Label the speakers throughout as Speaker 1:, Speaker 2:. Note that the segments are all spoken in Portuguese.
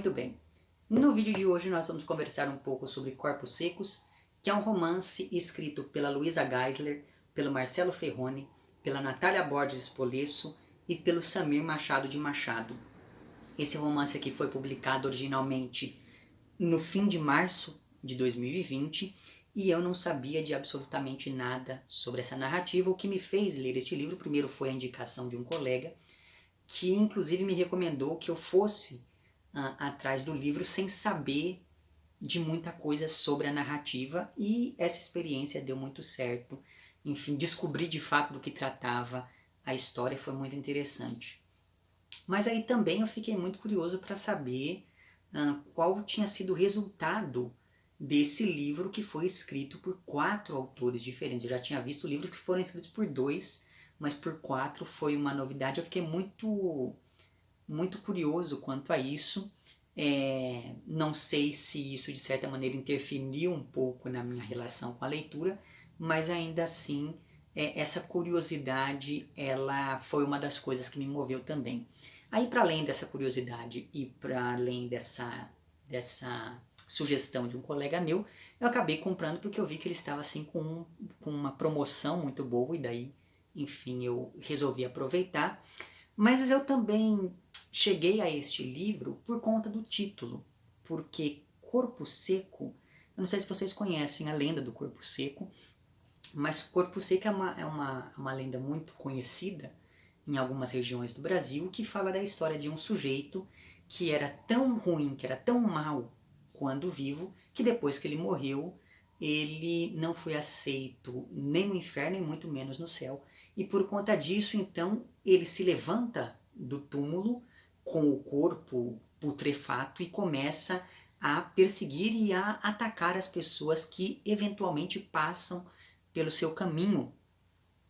Speaker 1: Muito bem, no vídeo de hoje nós vamos conversar um pouco sobre Corpos Secos, que é um romance escrito pela Luísa Geisler, pelo Marcelo Ferroni, pela Natália Borges Spolesso e pelo Samir Machado de Machado. Esse romance aqui foi publicado originalmente no fim de março de 2020 e eu não sabia de absolutamente nada sobre essa narrativa. O que me fez ler este livro primeiro foi a indicação de um colega, que inclusive me recomendou que eu fosse atrás do livro sem saber de muita coisa sobre a narrativa, e essa experiência deu muito certo. Enfim, descobri de fato do que tratava a história, foi muito interessante. Mas aí também eu fiquei muito curioso para saber qual tinha sido o resultado desse livro que foi escrito por 4 autores diferentes. Eu já tinha visto livros que foram escritos por 2, mas por 4 foi uma novidade. Eu fiquei muito curioso quanto a isso. Não sei se isso de certa maneira interferiu um pouco na minha relação com a leitura, mas ainda assim essa curiosidade ela foi uma das coisas que me moveu também. Aí, para além dessa curiosidade e para além dessa sugestão de um colega meu, eu acabei comprando porque eu vi que ele estava assim com uma promoção muito boa, e daí, enfim, eu resolvi aproveitar. Mas eu também cheguei a este livro por conta do título, porque Corpo Seco, eu não sei se vocês conhecem a lenda do Corpo Seco, mas Corpo Seco é uma lenda muito conhecida em algumas regiões do Brasil, que fala da história de um sujeito que era tão ruim, que era tão mau quando vivo, que depois que ele morreu, ele não foi aceito nem no inferno e muito menos no céu. E por conta disso, então, ele se levanta do túmulo com o corpo putrefato e começa a perseguir e a atacar as pessoas que eventualmente passam pelo seu caminho.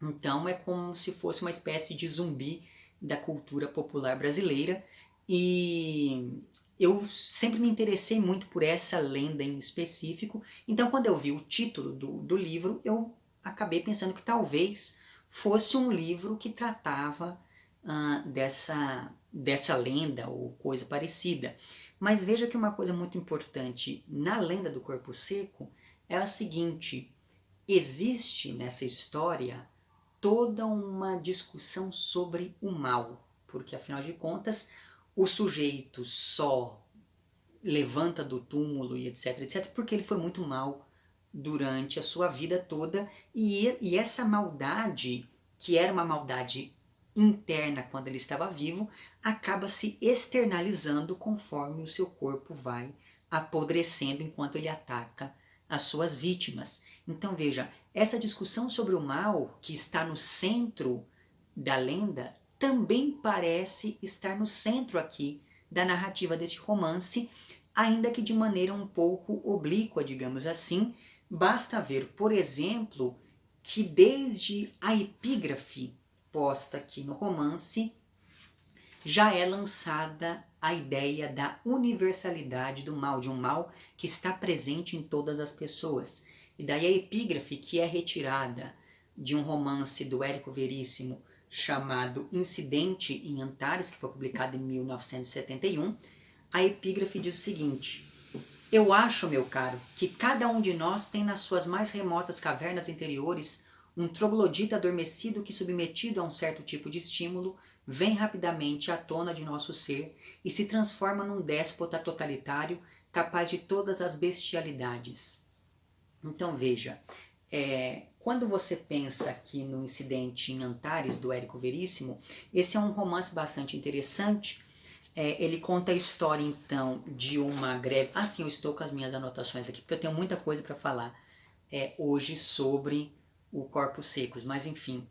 Speaker 1: Então é como se fosse uma espécie de zumbi da cultura popular brasileira, e eu sempre me interessei muito por essa lenda em específico. Então quando eu vi o título do livro, eu acabei pensando que talvez fosse um livro que tratava dessa lenda ou coisa parecida. Mas veja que uma coisa muito importante na lenda do Corpo Seco é a seguinte: existe nessa história toda uma discussão sobre o mal, porque afinal de contas o sujeito só levanta do túmulo e etc, porque ele foi muito mal durante a sua vida toda, e essa maldade, que era uma maldade interna quando ele estava vivo, acaba se externalizando conforme o seu corpo vai apodrecendo enquanto ele ataca as suas vítimas. Então veja, essa discussão sobre o mal que está no centro da lenda também parece estar no centro aqui da narrativa deste romance, ainda que de maneira um pouco oblíqua, digamos assim. Basta ver, por exemplo, que desde a epígrafe posta aqui no romance já é lançada a ideia da universalidade do mal, de um mal que está presente em todas as pessoas. E daí a epígrafe, que é retirada de um romance do Érico Veríssimo chamado Incidente em Antares, que foi publicado em 1971, a epígrafe diz o seguinte: eu acho, meu caro, que cada um de nós tem nas suas mais remotas cavernas interiores um troglodita adormecido que, submetido a um certo tipo de estímulo, vem rapidamente à tona de nosso ser e se transforma num déspota totalitário capaz de todas as bestialidades. Então veja, quando você pensa aqui no Incidente em Antares, do Érico Veríssimo, esse é um romance bastante interessante. Ele conta a história então de uma greve. Sim, eu estou com as minhas anotações aqui porque eu tenho muita coisa para falar hoje sobre o Corpos Secos, mas enfim,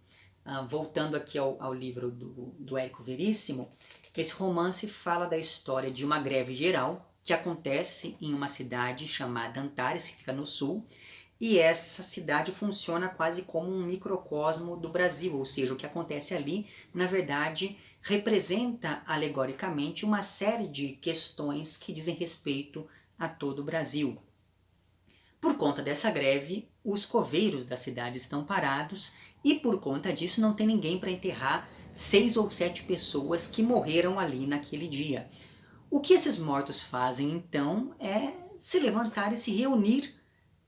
Speaker 1: voltando aqui ao livro do Érico Veríssimo, esse romance fala da história de uma greve geral que acontece em uma cidade chamada Antares, que fica no sul, e essa cidade funciona quase como um microcosmo do Brasil, ou seja, o que acontece ali, na verdade, representa alegoricamente uma série de questões que dizem respeito a todo o Brasil. Por conta dessa greve, os coveiros da cidade estão parados e por conta disso não tem ninguém para enterrar 6 ou 7 pessoas que morreram ali naquele dia. O que esses mortos fazem então é se levantar e se reunir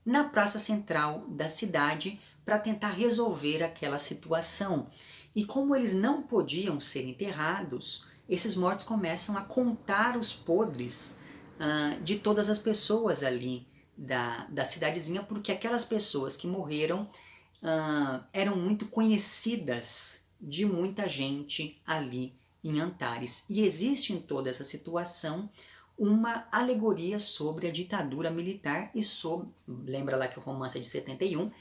Speaker 1: na praça central da cidade para tentar resolver aquela situação. E como eles não podiam ser enterrados, esses mortos começam a contar os podres de todas as pessoas ali da cidadezinha, porque aquelas pessoas que morreram eram muito conhecidas de muita gente ali em Antares. E existe em toda essa situação uma alegoria sobre a ditadura militar e sobre, lembra lá que o romance é de 71,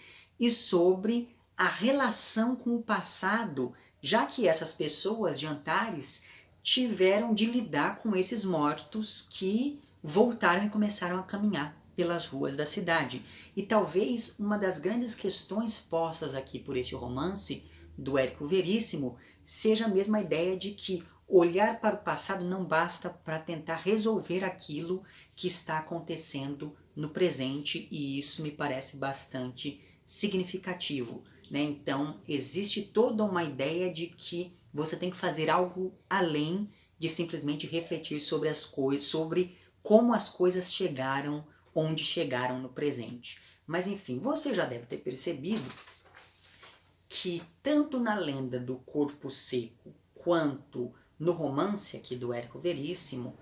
Speaker 1: e sobre a relação com o passado, já que essas pessoas de Antares tiveram de lidar com esses mortos que voltaram e começaram a caminhar pelas ruas da cidade. E talvez uma das grandes questões postas aqui por esse romance do Érico Veríssimo seja a mesma ideia de que olhar para o passado não basta para tentar resolver aquilo que está acontecendo no presente, e isso me parece bastante significativo, né? Então existe toda uma ideia de que você tem que fazer algo além de simplesmente refletir sobre as coisas, sobre como as coisas chegaram onde chegaram no presente. Mas enfim, você já deve ter percebido que tanto na lenda do Corpo Seco quanto no romance aqui do Érico Veríssimo,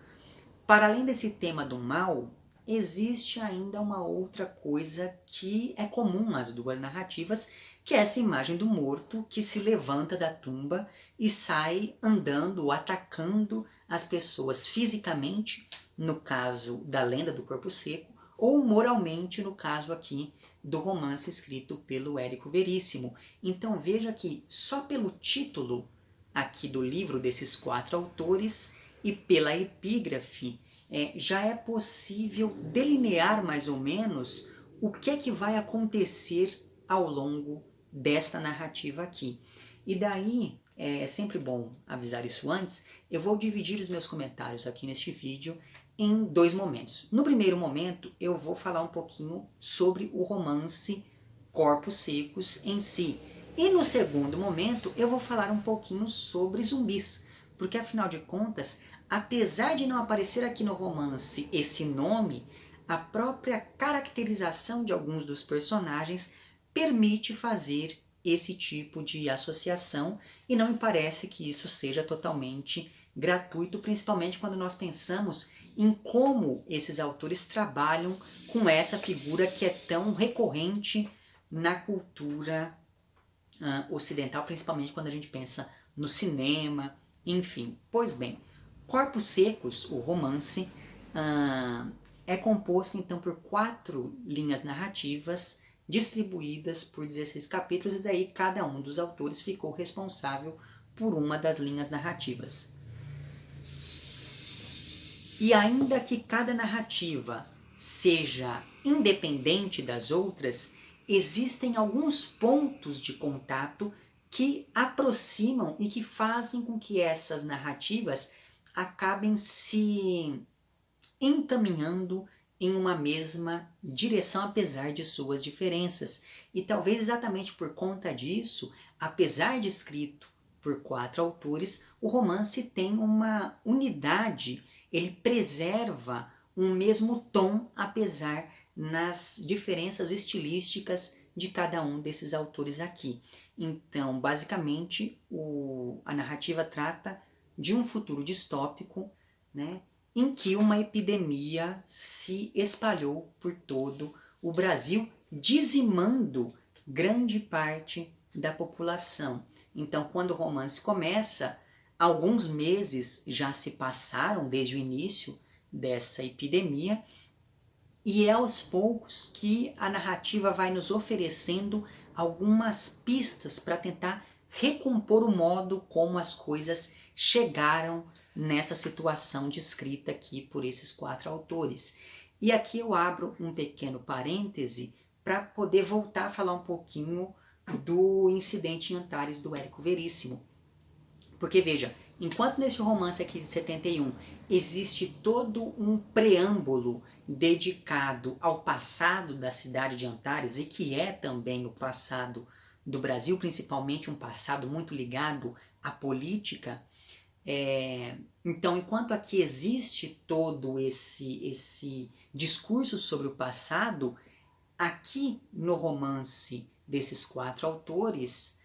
Speaker 1: para além desse tema do mal, existe ainda uma outra coisa que é comum às duas narrativas, que é essa imagem do morto que se levanta da tumba e sai andando, atacando as pessoas fisicamente, no caso da lenda do Corpo Seco, ou moralmente, no caso aqui do romance escrito pelo Érico Veríssimo. Então veja que só pelo título aqui do livro desses 4 autores e pela epígrafe, já é possível delinear mais ou menos o que é que vai acontecer ao longo desta narrativa aqui. E daí, é sempre bom avisar isso antes, eu vou dividir os meus comentários aqui neste vídeo em 2 momentos. No primeiro momento, eu vou falar um pouquinho sobre o romance Corpos Secos em si. E no segundo momento, eu vou falar um pouquinho sobre zumbis, porque afinal de contas, apesar de não aparecer aqui no romance esse nome, a própria caracterização de alguns dos personagens permite fazer esse tipo de associação, e não me parece que isso seja totalmente gratuito, principalmente quando nós pensamos em como esses autores trabalham com essa figura que é tão recorrente na cultura ocidental, principalmente quando a gente pensa no cinema, enfim. Pois bem, Corpos Secos, o romance, é composto então por 4 linhas narrativas distribuídas por 16 capítulos, e daí cada um dos autores ficou responsável por uma das linhas narrativas. E ainda que cada narrativa seja independente das outras, existem alguns pontos de contato que aproximam e que fazem com que essas narrativas acabem se encaminhando em uma mesma direção, apesar de suas diferenças. E talvez exatamente por conta disso, apesar de escrito por 4 autores, o romance tem uma unidade, ele preserva um mesmo tom, apesar nas diferenças estilísticas de cada um desses autores aqui. Então, basicamente, a narrativa trata de um futuro distópico, né, em que uma epidemia se espalhou por todo o Brasil, dizimando grande parte da população. Então, quando o romance começa, alguns meses já se passaram desde o início dessa epidemia, e é aos poucos que a narrativa vai nos oferecendo algumas pistas para tentar recompor o modo como as coisas chegaram nessa situação descrita aqui por esses 4 autores. E aqui eu abro um pequeno parêntese para poder voltar a falar um pouquinho do incidente em Antares do Érico Veríssimo. Porque veja, enquanto nesse romance aqui de 71 existe todo um preâmbulo dedicado ao passado da cidade de Antares, e que é também o passado do Brasil, principalmente um passado muito ligado à política, Então, enquanto aqui existe todo esse discurso sobre o passado, aqui no romance desses 4 autores,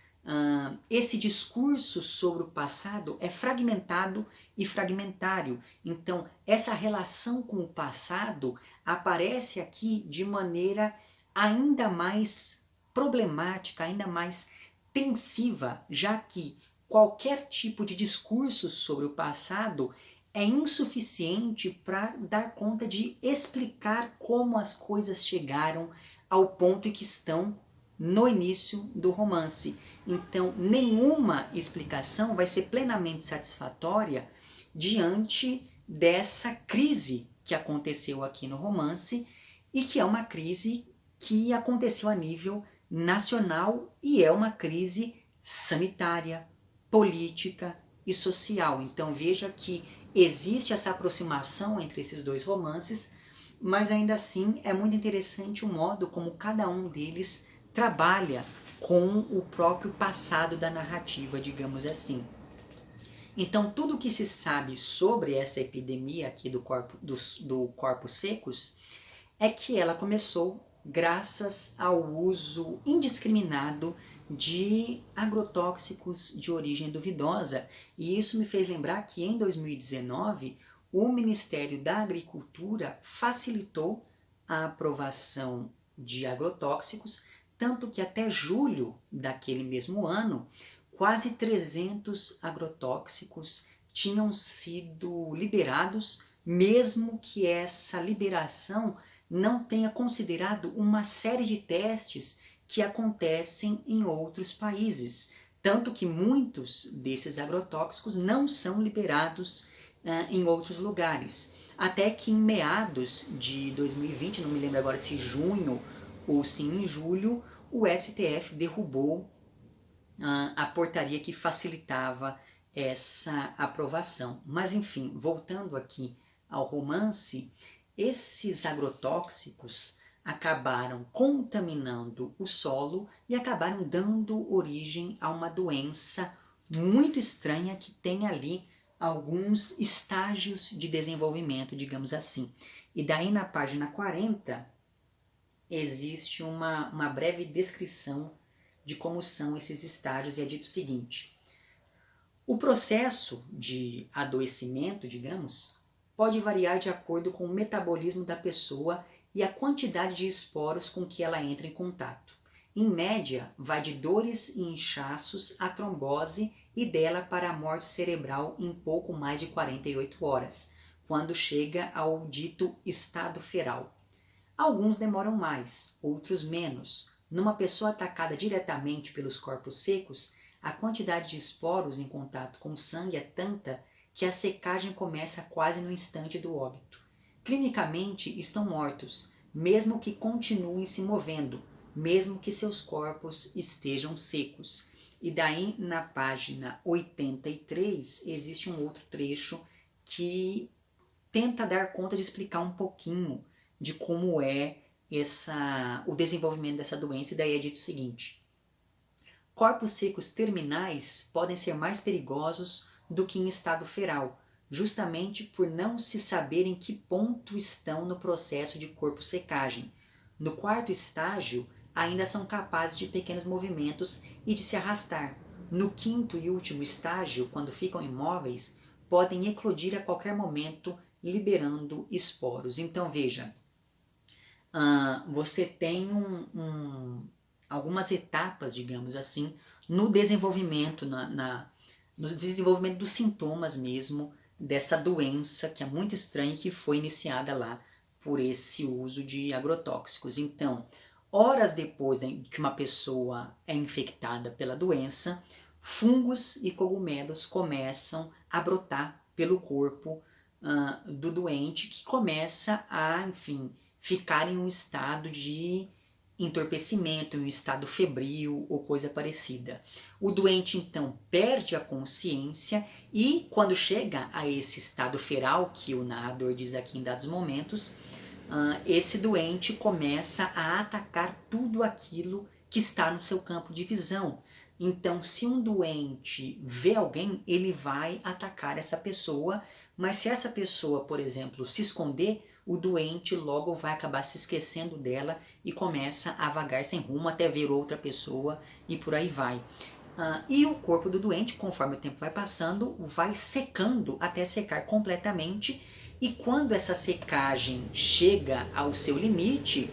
Speaker 1: esse discurso sobre o passado é fragmentado e fragmentário. Então, essa relação com o passado aparece aqui de maneira ainda mais problemática, ainda mais tensiva, já que qualquer tipo de discurso sobre o passado é insuficiente para dar conta de explicar como as coisas chegaram ao ponto em que estão no início do romance. Então, nenhuma explicação vai ser plenamente satisfatória diante dessa crise que aconteceu aqui no romance e que é uma crise que aconteceu a nível nacional e é uma crise sanitária, política e social. Então veja que existe essa aproximação entre esses dois romances, mas ainda assim é muito interessante o modo como cada um deles trabalha com o próprio passado da narrativa, digamos assim. Então, tudo o que se sabe sobre essa epidemia aqui do corpos secos é que ela começou graças ao uso indiscriminado de agrotóxicos de origem duvidosa. E isso me fez lembrar que em 2019 o Ministério da Agricultura facilitou a aprovação de agrotóxicos, tanto que até julho daquele mesmo ano, quase 300 agrotóxicos tinham sido liberados, mesmo que essa liberação não tenha considerado uma série de testes que acontecem em outros países. Tanto que muitos desses agrotóxicos não são liberados em outros lugares. Até que em meados de 2020, não me lembro agora se junho ou se em julho, o STF derrubou a portaria que facilitava essa aprovação. Mas enfim, voltando aqui ao romance, esses agrotóxicos acabaram contaminando o solo e acabaram dando origem a uma doença muito estranha que tem ali alguns estágios de desenvolvimento, digamos assim. E daí na página 40 existe uma breve descrição de como são esses estágios e é dito o seguinte: o processo de adoecimento, digamos, pode variar de acordo com o metabolismo da pessoa e a quantidade de esporos com que ela entra em contato. Em média, vai de dores e inchaços à trombose e dela para a morte cerebral em pouco mais de 48 horas, quando chega ao dito estado feral. Alguns demoram mais, outros menos. Numa pessoa atacada diretamente pelos corpos secos, a quantidade de esporos em contato com o sangue é tanta que a secagem começa quase no instante do óbito. Clinicamente estão mortos, mesmo que continuem se movendo, mesmo que seus corpos estejam secos. E daí, na página 83, existe um outro trecho que tenta dar conta de explicar um pouquinho de como é o desenvolvimento dessa doença, e daí é dito o seguinte: corpos secos terminais podem ser mais perigosos do que em estado feral, justamente por não se saber em que ponto estão no processo de corpo-secagem. No quarto estágio, ainda são capazes de pequenos movimentos e de se arrastar. No quinto e último estágio, quando ficam imóveis, podem eclodir a qualquer momento, liberando esporos. Então veja, você tem algumas etapas, digamos assim, no desenvolvimento, no desenvolvimento dos sintomas mesmo dessa doença que é muito estranha e que foi iniciada lá por esse uso de agrotóxicos. Então, horas depois que uma pessoa é infectada pela doença, fungos e cogumelos começam a brotar pelo corpo do doente, que começa a, enfim, ficar em um estado de entorpecimento, em um estado febril ou coisa parecida. O doente então perde a consciência e quando chega a esse estado feral, que o narrador diz aqui em dados momentos, esse doente começa a atacar tudo aquilo que está no seu campo de visão, Então, se um doente vê alguém, ele vai atacar essa pessoa, mas se essa pessoa, por exemplo, se esconder, o doente logo vai acabar se esquecendo dela e começa a vagar sem rumo até ver outra pessoa e por aí vai. E o corpo do doente, conforme o tempo vai passando, vai secando até secar completamente. E quando essa secagem chega ao seu limite,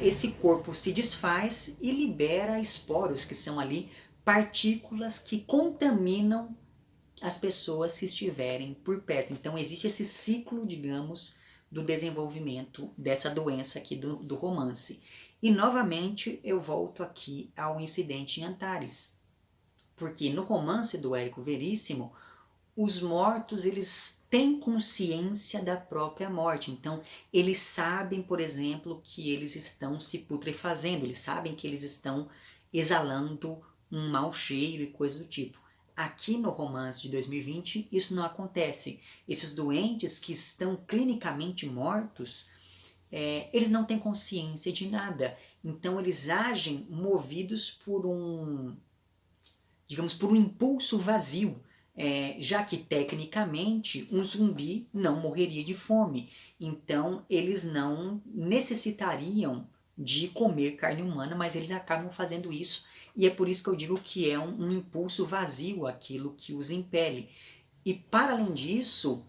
Speaker 1: esse corpo se desfaz e libera esporos, que são ali partículas que contaminam as pessoas que estiverem por perto. Então existe esse ciclo, digamos, do desenvolvimento dessa doença aqui do romance. E novamente eu volto aqui ao incidente em Antares. Porque no romance do Érico Veríssimo, os mortos eles têm consciência da própria morte. Então, eles sabem, por exemplo, que eles estão se putrefazendo, eles sabem que eles estão exalando um mau cheiro e coisa do tipo. Aqui no romance de 2020, isso não acontece. Esses doentes que estão clinicamente mortos, eles não têm consciência de nada. Então, eles agem movidos por digamos, por um impulso vazio, já que tecnicamente um zumbi não morreria de fome. Então eles não necessitariam de comer carne humana, mas eles acabam fazendo isso. E é por isso que eu digo que é um impulso vazio aquilo que os impele. E para além disso,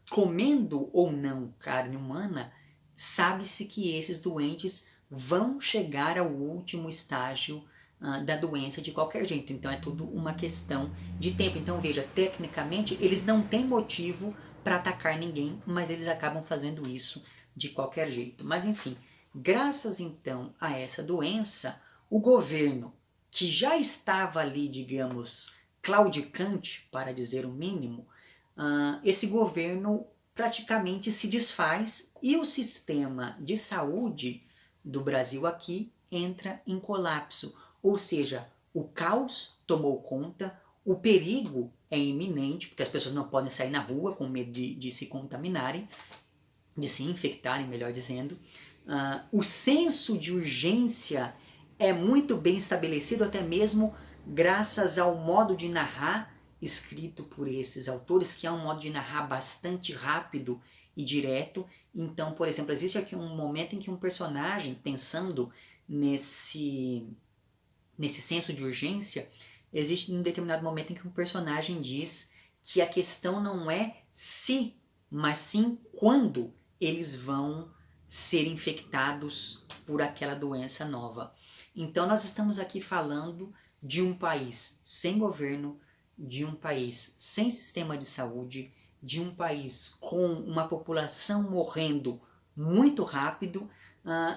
Speaker 1: comendo ou não carne humana, sabe-se que esses doentes vão chegar ao último estágio da doença de qualquer jeito. Então é tudo uma questão de tempo. Então veja, tecnicamente eles não têm motivo para atacar ninguém, mas eles acabam fazendo isso de qualquer jeito. Mas enfim, graças então a essa doença, o governo, que já estava ali, digamos, claudicante, para dizer o mínimo, esse governo praticamente se desfaz e o sistema de saúde do Brasil aqui entra em colapso. Ou seja, o caos tomou conta, o perigo é iminente, porque as pessoas não podem sair na rua com medo de se contaminarem, de se infectarem, melhor dizendo. O senso de urgência é muito bem estabelecido, até mesmo graças ao modo de narrar escrito por esses autores, que é um modo de narrar bastante rápido e direto. Então, por exemplo, existe aqui um momento em que um personagem, pensando nesse senso de urgência, existe um determinado momento em que um personagem diz que a questão não é se, mas sim quando eles vão ser infectados por aquela doença nova. Então nós estamos aqui falando de um país sem governo, de um país sem sistema de saúde, de um país com uma população morrendo muito rápido,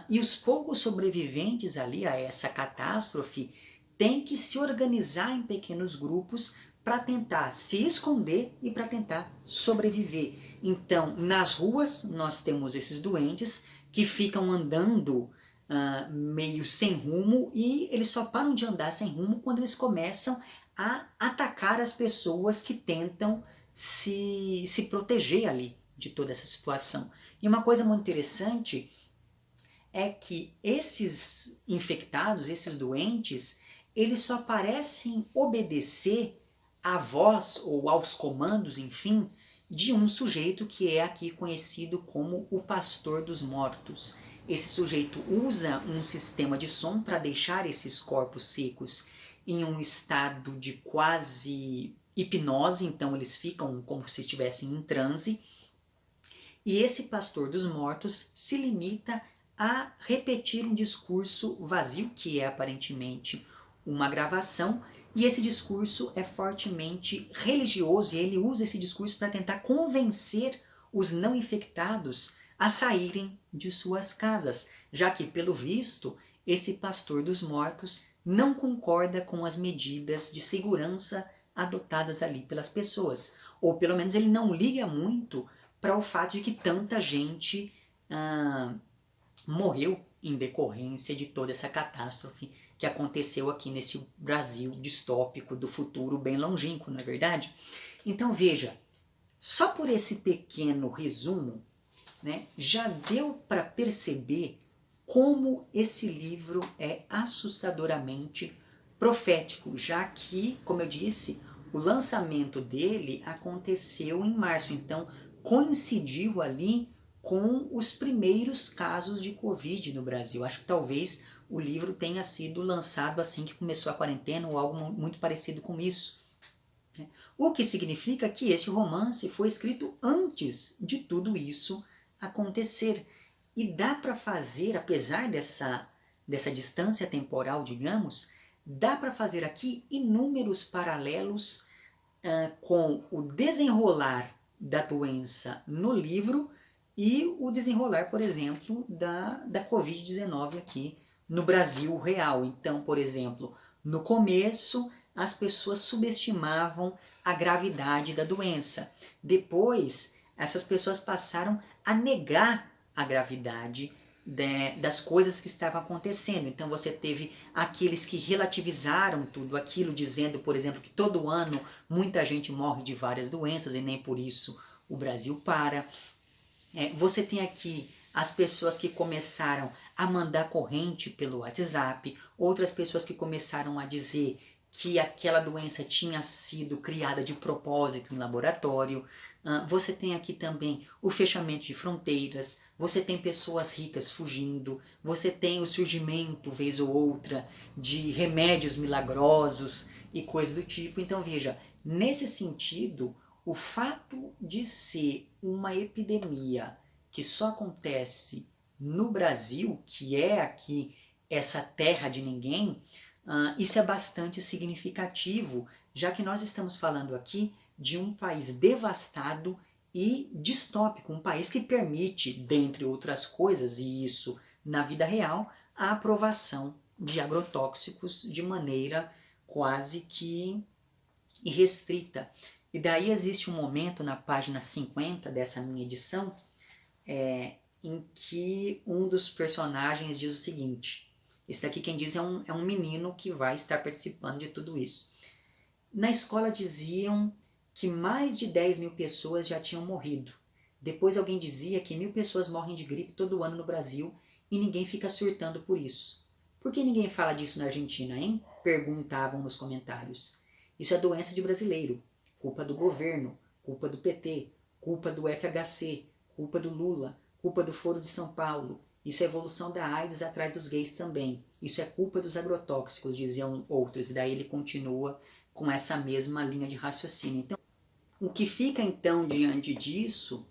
Speaker 1: e os poucos sobreviventes ali a essa catástrofe têm que se organizar em pequenos grupos para tentar se esconder e para tentar sobreviver. Então, nas ruas, nós temos esses doentes que ficam andando meio sem rumo, e eles só param de andar sem rumo quando eles começam a atacar as pessoas que tentam se proteger ali de toda essa situação. E uma coisa muito interessante é que esses infectados, esses doentes, eles só parecem obedecer à voz ou aos comandos, enfim, de um sujeito que é aqui conhecido como o pastor dos mortos. Esse sujeito usa um sistema de som para deixar esses corpos secos em um estado de quase hipnose, então eles ficam como se estivessem em transe. E esse pastor dos mortos se limita a repetir um discurso vazio, que é aparentemente uma gravação, e esse discurso é fortemente religioso, e ele usa esse discurso para tentar convencer os não infectados a saírem de suas casas, já que, pelo visto, esse pastor dos mortos não concorda com as medidas de segurança adotadas ali pelas pessoas, ou pelo menos ele não liga muito para o fato de que tanta gente morreu em decorrência de toda essa catástrofe que aconteceu aqui nesse Brasil distópico do futuro bem longínquo, não é verdade? Então veja, só por esse pequeno resumo, né, já deu para perceber como esse livro é assustadoramente profético, já que, como eu disse, o lançamento dele aconteceu em março, então coincidiu ali com os primeiros casos de Covid no Brasil. Acho que talvez o livro tenha sido lançado assim que começou a quarentena ou algo muito parecido com isso. O que significa que esse romance foi escrito antes de tudo isso acontecer. E dá para fazer, apesar dessa distância temporal, digamos, dá para fazer aqui inúmeros paralelos com o desenrolar da doença no livro e o desenrolar, por exemplo, da Covid-19 aqui no Brasil real. Então, por exemplo, no começo as pessoas subestimavam a gravidade da doença. Depois, essas pessoas passaram a negar a gravidade das coisas que estavam acontecendo. Então você teve aqueles que relativizaram tudo aquilo, dizendo, por exemplo, que todo ano muita gente morre de várias doenças e nem por isso o Brasil para. Você tem aqui as pessoas que começaram a mandar corrente pelo WhatsApp, outras pessoas que começaram a dizer que aquela doença tinha sido criada de propósito em laboratório. Você tem aqui também o fechamento de fronteiras, você tem pessoas ricas fugindo, você tem o surgimento, vez ou outra, de remédios milagrosos e coisas do tipo. Então veja, nesse sentido, o fato de ser uma epidemia que só acontece no Brasil, que é aqui essa terra de ninguém, isso é bastante significativo, já que nós estamos falando aqui de um país devastado e distópico, um país que permite, dentre outras coisas, e isso na vida real, a aprovação de agrotóxicos de maneira quase que irrestrita. E daí existe um momento na página 50 dessa minha edição em que um dos personagens diz o seguinte. Esse aqui quem diz é um menino que vai estar participando de tudo isso. Na escola diziam que mais de 10 mil pessoas já tinham morrido. Depois alguém dizia que 1.000 pessoas morrem de gripe todo ano no Brasil e ninguém fica surtando por isso. Por que ninguém fala disso na Argentina, hein? Perguntavam nos comentários. Isso é doença de brasileiro. Culpa do governo, culpa do PT, culpa do FHC, culpa do Lula, culpa do Foro de São Paulo. Isso é evolução da AIDS atrás dos gays também. Isso é culpa dos agrotóxicos, diziam outros. E daí ele continua com essa mesma linha de raciocínio. Então, o que fica então diante disso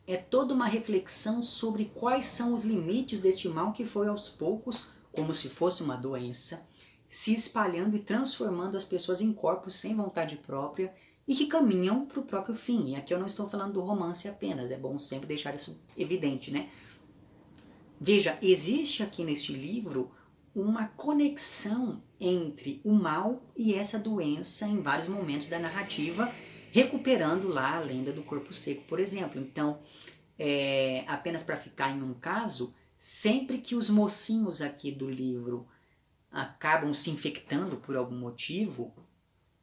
Speaker 1: é toda uma reflexão sobre quais são os limites deste mal que foi aos poucos, como se fosse uma doença, se espalhando e transformando as pessoas em corpos sem vontade própria e que caminham para o próprio fim. E aqui eu não estou falando do romance apenas, é bom sempre deixar isso evidente, né? Veja, existe aqui neste livro uma conexão entre o mal e essa doença em vários momentos da narrativa, recuperando lá a lenda do corpo seco, por exemplo. Então, apenas para ficar em um caso, sempre que os mocinhos aqui do livro acabam se infectando por algum motivo,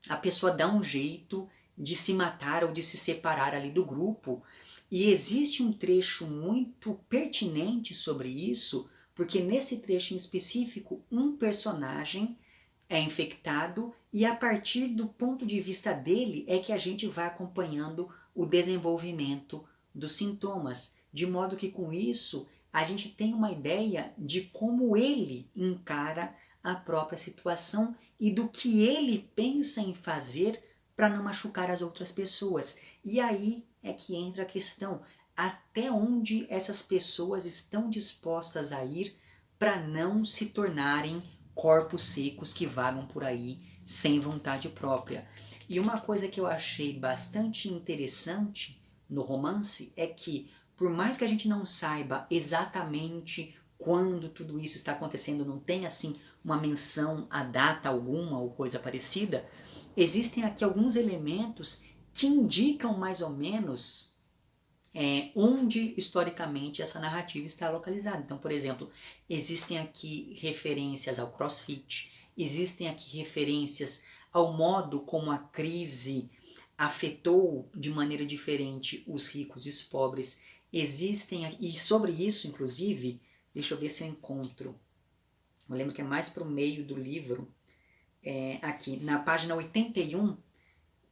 Speaker 1: a pessoa dá um jeito de se matar ou de se separar ali do grupo. E existe um trecho muito pertinente sobre isso, porque nesse trecho em específico, um personagem é infectado e a partir do ponto de vista dele é que a gente vai acompanhando o desenvolvimento dos sintomas, de modo que com isso a gente tem uma ideia de como ele encara a própria situação e do que ele pensa em fazer para não machucar as outras pessoas. E aí é que entra a questão, até onde essas pessoas estão dispostas a ir para não se tornarem corpos secos que vagam por aí sem vontade própria. E uma coisa que eu achei bastante interessante no romance é que, por mais que a gente não saiba exatamente quando tudo isso está acontecendo, não tem assim uma menção a data alguma ou coisa parecida, existem aqui alguns elementos que indicam mais ou menos onde historicamente essa narrativa está localizada. Então, por exemplo, existem aqui referências ao CrossFit, existem aqui referências ao modo como a crise afetou de maneira diferente os ricos e os pobres. Existem, e sobre isso, inclusive, deixa eu ver se eu encontro. Eu lembro que é mais para o meio do livro, aqui na página 81,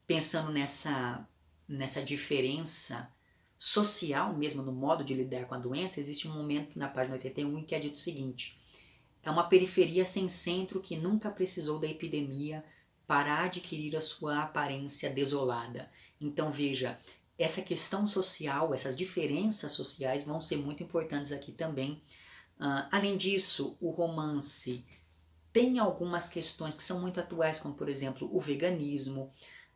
Speaker 1: pensando nessa diferença social mesmo no modo de lidar com a doença, existe um momento na página 81 em que é dito o seguinte: é uma periferia sem centro que nunca precisou da epidemia para adquirir a sua aparência desolada. Então veja, essa questão social, essas diferenças sociais vão ser muito importantes aqui também. Além disso, o romance tem algumas questões que são muito atuais, como por exemplo o veganismo,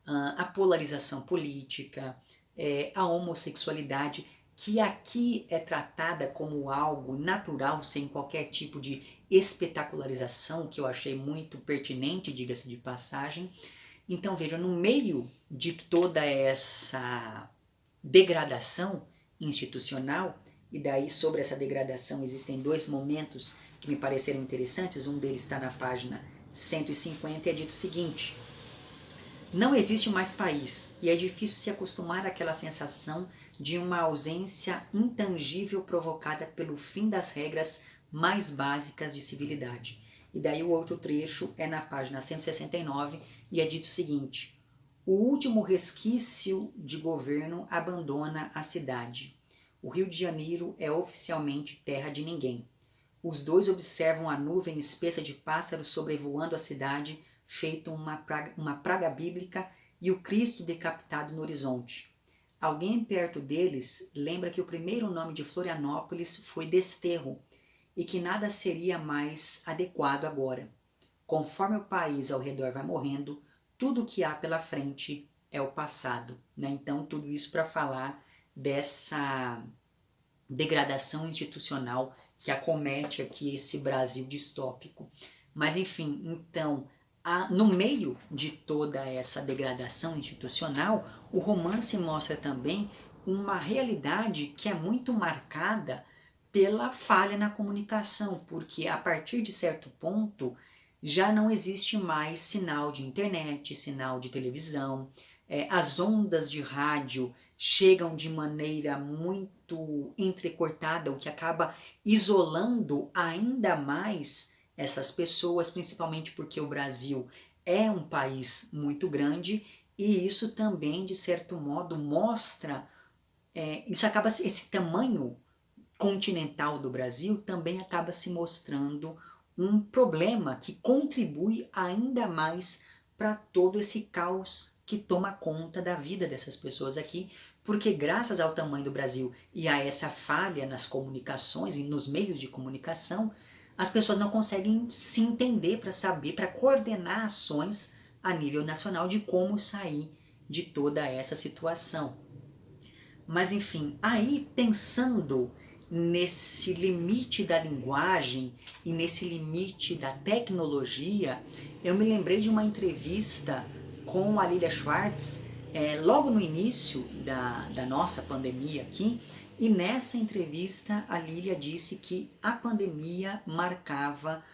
Speaker 1: a polarização política, a homossexualidade, que aqui é tratada como algo natural, sem qualquer tipo de espetacularização, que eu achei muito pertinente, diga-se de passagem. Então veja, no meio de toda essa degradação institucional, e daí sobre essa degradação existem dois momentos que me pareceram interessantes, um deles está na página 150 e é dito o seguinte: não existe mais país e é difícil se acostumar àquela sensação de uma ausência intangível provocada pelo fim das regras mais básicas de civilidade. E daí o outro trecho é na página 169 e é dito o seguinte: o último resquício de governo abandona a cidade. O Rio de Janeiro é oficialmente terra de ninguém. Os dois observam a nuvem espessa de pássaros sobrevoando a cidade, feito uma praga bíblica, e o Cristo decapitado no horizonte. Alguém perto deles lembra que o primeiro nome de Florianópolis foi Desterro e que nada seria mais adequado agora. Conforme o país ao redor vai morrendo, tudo o que há pela frente é o passado. Né? Então, tudo isso para falar dessa degradação institucional que acomete aqui esse Brasil distópico. Mas, enfim, então, no meio de toda essa degradação institucional, o romance mostra também uma realidade que é muito marcada pela falha na comunicação, porque a partir de certo ponto já não existe mais sinal de internet, sinal de televisão, as ondas de rádio chegam de maneira muito entrecortada, o que acaba isolando ainda mais essas pessoas, principalmente porque o Brasil é um país muito grande e isso também, de certo modo, mostra, esse tamanho continental do Brasil também acaba se mostrando um problema que contribui ainda mais para todo esse caos que toma conta da vida dessas pessoas aqui, porque graças ao tamanho do Brasil e a essa falha nas comunicações e nos meios de comunicação, as pessoas não conseguem se entender para saber, para coordenar ações a nível nacional de como sair de toda essa situação. Mas enfim, aí pensando nesse limite da linguagem e nesse limite da tecnologia, eu me lembrei de uma entrevista com a Lilia Schwartz, logo no início da nossa pandemia aqui, e nessa entrevista a Lilia disse que a pandemia marcava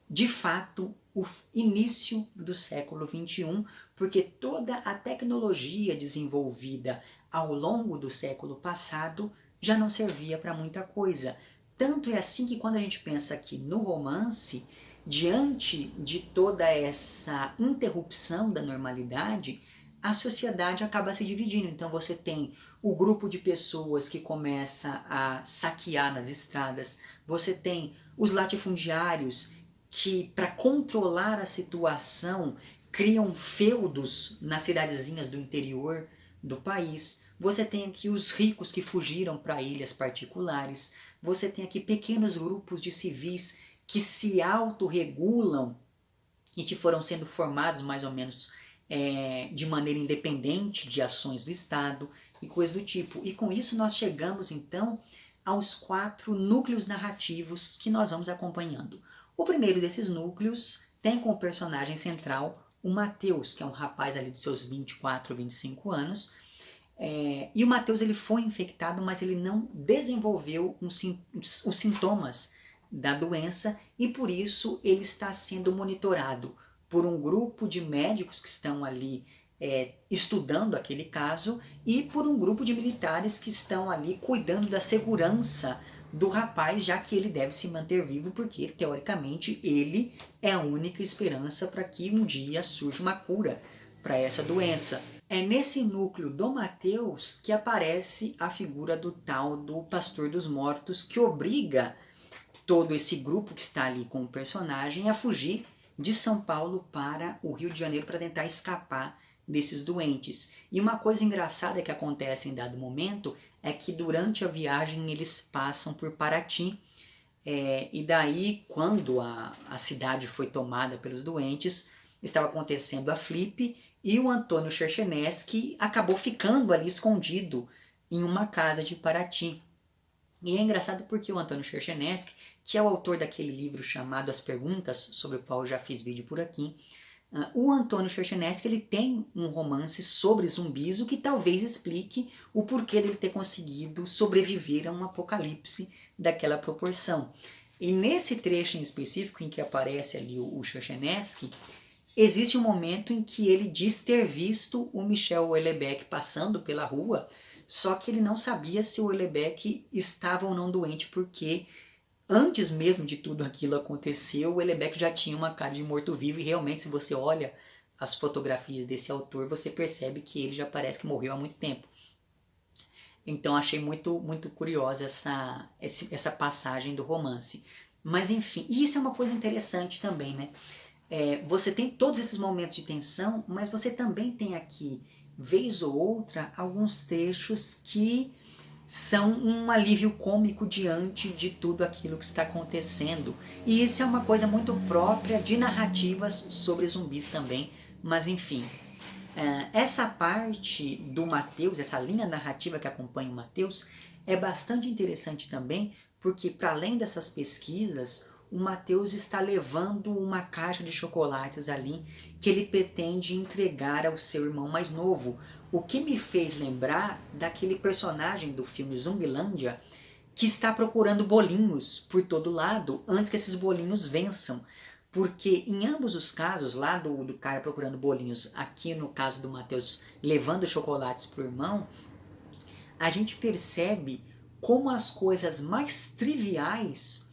Speaker 1: de fato o início do século XXI, porque toda a tecnologia desenvolvida ao longo do século passado já não servia para muita coisa. Tanto é assim que quando a gente pensa aqui no romance, diante de toda essa interrupção da normalidade, a sociedade acaba se dividindo. Então você tem o grupo de pessoas que começa a saquear nas estradas, você tem os latifundiários que, para controlar a situação, criam feudos nas cidadezinhas do interior do país. Você tem aqui os ricos que fugiram para ilhas particulares. Você tem aqui pequenos grupos de civis que se autorregulam e que foram sendo formados mais ou menos de maneira independente de ações do Estado e coisas do tipo. E com isso nós chegamos então aos 4 núcleos narrativos que nós vamos acompanhando. O primeiro desses núcleos tem como personagem central o Mateus, que é um rapaz ali de seus 24, 25 anos. E o Mateus ele foi infectado, mas ele não desenvolveu os sintomas da doença e por isso ele está sendo monitorado por um grupo de médicos que estão ali estudando aquele caso e por um grupo de militares que estão ali cuidando da segurança do rapaz, já que ele deve se manter vivo, porque teoricamente ele é a única esperança para que um dia surja uma cura para essa doença. É nesse núcleo do Mateus que aparece a figura do tal do pastor dos mortos, que obriga todo esse grupo que está ali com o personagem a fugir de São Paulo para o Rio de Janeiro para tentar escapar desses doentes. E uma coisa engraçada que acontece em dado momento é que durante a viagem eles passam por Paraty, e daí quando a cidade foi tomada pelos doentes, estava acontecendo a Flip e o Antônio Cherchenesky acabou ficando ali escondido em uma casa de Paraty. E é engraçado porque o Antônio Cherchenesky, que é o autor daquele livro chamado As Perguntas, sobre o qual eu já fiz vídeo por aqui, o Antônio Cherchenesky ele tem um romance sobre zumbis, o que talvez explique o porquê dele ter conseguido sobreviver a um apocalipse daquela proporção. E nesse trecho em específico em que aparece ali o Cherchenesky, existe um momento em que ele diz ter visto o Michel Houellebecq passando pela rua, só que ele não sabia se o Houellebecq estava ou não doente, porque antes mesmo de tudo aquilo acontecer, o Houellebecq já tinha uma cara de morto-vivo, e realmente, se você olha as fotografias desse autor, você percebe que ele já parece que morreu há muito tempo. Então achei muito, muito curiosa essa passagem do romance. Mas enfim, e isso é uma coisa interessante também, né? Você tem todos esses momentos de tensão, mas você também tem aqui, vez ou outra, alguns trechos que são um alívio cômico diante de tudo aquilo que está acontecendo. E isso é uma coisa muito própria de narrativas sobre zumbis também, mas enfim. Essa parte do Mateus, essa linha narrativa que acompanha o Mateus, é bastante interessante também, porque para além dessas pesquisas, o Mateus está levando uma caixa de chocolates ali que ele pretende entregar ao seu irmão mais novo. O que me fez lembrar daquele personagem do filme Zumbilândia que está procurando bolinhos por todo lado antes que esses bolinhos vençam. Porque em ambos os casos, lá do cara procurando bolinhos, aqui no caso do Mateus levando chocolates pro irmão, a gente percebe como as coisas mais triviais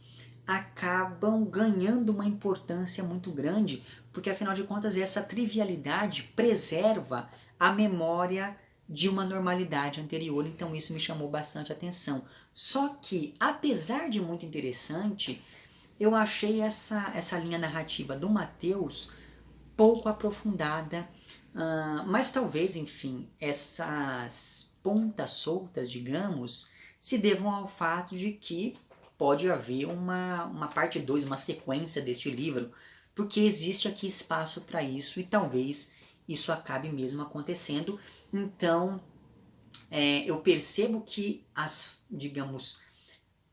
Speaker 1: acabam ganhando uma importância muito grande, porque afinal de contas essa trivialidade preserva a memória de uma normalidade anterior, então isso me chamou bastante atenção. Só que, apesar de muito interessante, eu achei essa linha narrativa do Mateus pouco aprofundada, mas talvez, enfim, essas pontas soltas, digamos, se devam ao fato de que pode haver uma parte 2, uma sequência deste livro, porque existe aqui espaço para isso e talvez isso acabe mesmo acontecendo. Então, eu percebo que digamos,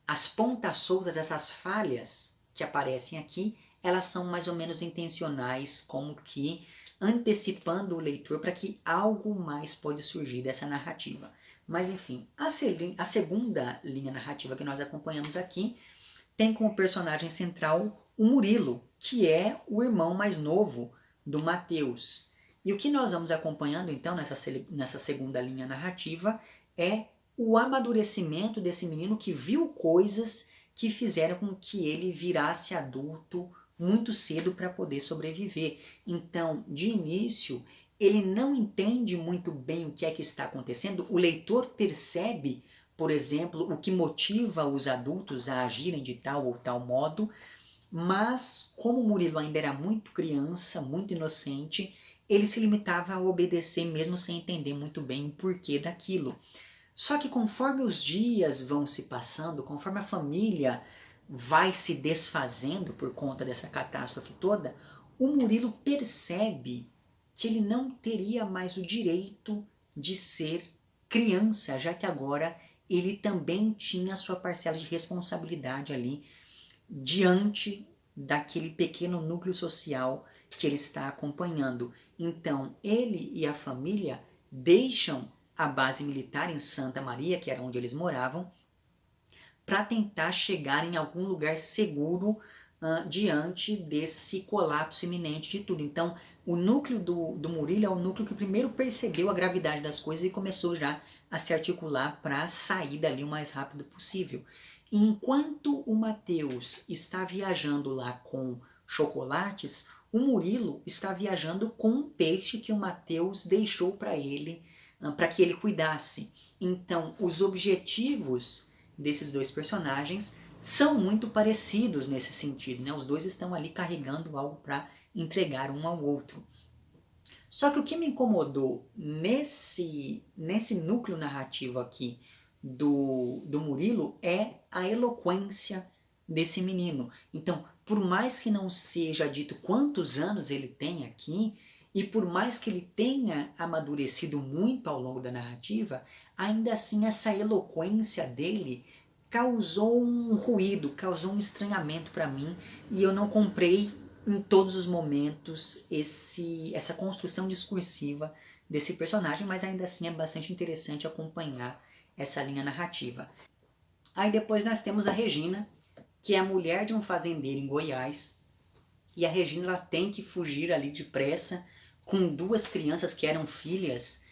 Speaker 1: as pontas soltas, essas falhas que aparecem aqui, elas são mais ou menos intencionais, como que antecipando o leitor para que algo mais pode surgir dessa narrativa. Mas enfim, a segunda linha narrativa que nós acompanhamos aqui tem como personagem central o Murilo, que é o irmão mais novo do Mateus. E o que nós vamos acompanhando então nessa segunda linha narrativa é o amadurecimento desse menino que viu coisas que fizeram com que ele virasse adulto muito cedo para poder sobreviver. Então, de início, ele não entende muito bem o que é que está acontecendo. O leitor percebe, por exemplo, o que motiva os adultos a agirem de tal ou tal modo, mas como o Murilo ainda era muito criança, muito inocente, ele se limitava a obedecer mesmo sem entender muito bem o porquê daquilo. Só que conforme os dias vão se passando, conforme a família vai se desfazendo por conta dessa catástrofe toda, o Murilo percebe que ele não teria mais o direito de ser criança, já que agora ele também tinha sua parcela de responsabilidade ali diante daquele pequeno núcleo social que ele está acompanhando. Então, ele e a família deixam a base militar em Santa Maria, que era onde eles moravam, para tentar chegar em algum lugar seguro diante desse colapso iminente de tudo. Então, o núcleo do Murilo é o núcleo que primeiro percebeu a gravidade das coisas e começou já a se articular para sair dali o mais rápido possível. E enquanto o Mateus está viajando lá com chocolates, o Murilo está viajando com um peixe que o Mateus deixou para ele, para que ele cuidasse. Então, os objetivos desses dois personagens são muito parecidos nesse sentido, né? Os dois estão ali carregando algo para entregar um ao outro. Só que o que me incomodou nesse núcleo narrativo aqui do Murilo é a eloquência desse menino. Então, por mais que não seja dito quantos anos ele tem aqui, e por mais que ele tenha amadurecido muito ao longo da narrativa, ainda assim essa eloquência dele causou um ruído, causou um estranhamento para mim, e eu não comprei em todos os momentos essa construção discursiva desse personagem, mas ainda assim é bastante interessante acompanhar essa linha narrativa. Aí depois nós temos a Regina, que é a mulher de um fazendeiro em Goiás, e a Regina ela tem que fugir ali depressa com duas crianças que eram filhas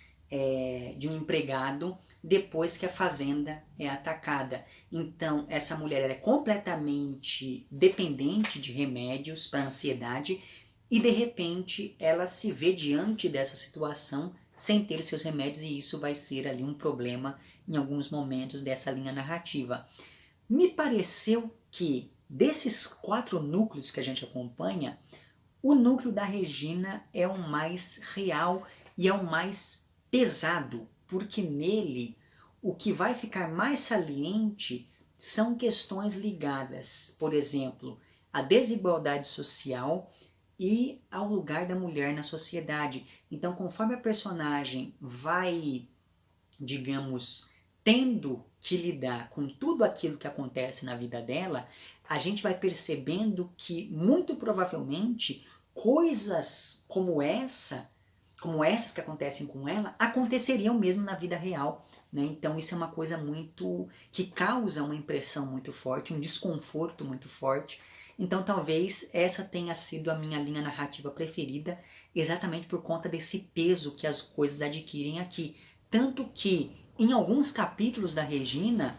Speaker 1: de um empregado depois que a fazenda é atacada. Então essa mulher ela é completamente dependente de remédios para ansiedade e de repente ela se vê diante dessa situação sem ter os seus remédios, e isso vai ser ali um problema em alguns momentos dessa linha narrativa. Me pareceu que desses 4 núcleos que a gente acompanha, o núcleo da Regina é o mais real e é o mais pesado, porque nele o que vai ficar mais saliente são questões ligadas, por exemplo, à desigualdade social e ao lugar da mulher na sociedade. Então, conforme a personagem vai, digamos, tendo que lidar com tudo aquilo que acontece na vida dela, a gente vai percebendo que, muito provavelmente, coisas como essas que acontecem com ela, aconteceriam mesmo na vida real, né? Então isso é uma coisa muito que causa uma impressão muito forte, um desconforto muito forte. Então talvez essa tenha sido a minha linha narrativa preferida, exatamente por conta desse peso que as coisas adquirem aqui. Tanto que em alguns capítulos da Regina,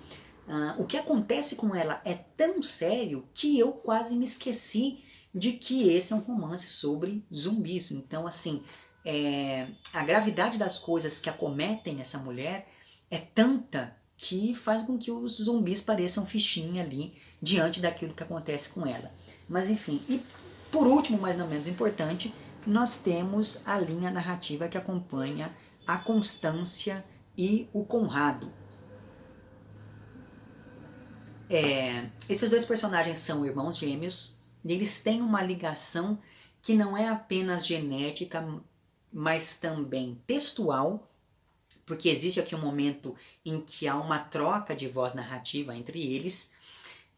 Speaker 1: o que acontece com ela é tão sério que eu quase me esqueci de que esse é um romance sobre zumbis. Então, assim, a gravidade das coisas que acometem essa mulher é tanta que faz com que os zumbis pareçam fichinha ali diante daquilo que acontece com ela. Mas enfim, e por último, mas não menos importante, nós temos a linha narrativa que acompanha a Constância e o Conrado. Esses dois personagens são irmãos gêmeos e eles têm uma ligação que não é apenas genética, mas também textual, porque existe aqui um momento em que há uma troca de voz narrativa entre eles,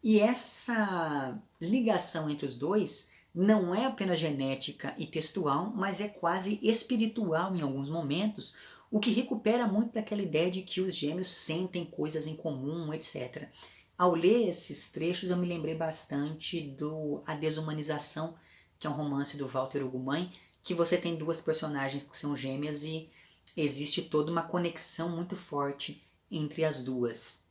Speaker 1: e essa ligação entre os dois não é apenas genética e textual, mas é quase espiritual em alguns momentos, o que recupera muito daquela ideia de que os gêmeos sentem coisas em comum, etc. Ao ler esses trechos eu me lembrei bastante do A Desumanização, que é um romance do Walter Ugumãe, que você tem duas personagens que são gêmeas e existe toda uma conexão muito forte entre as duas.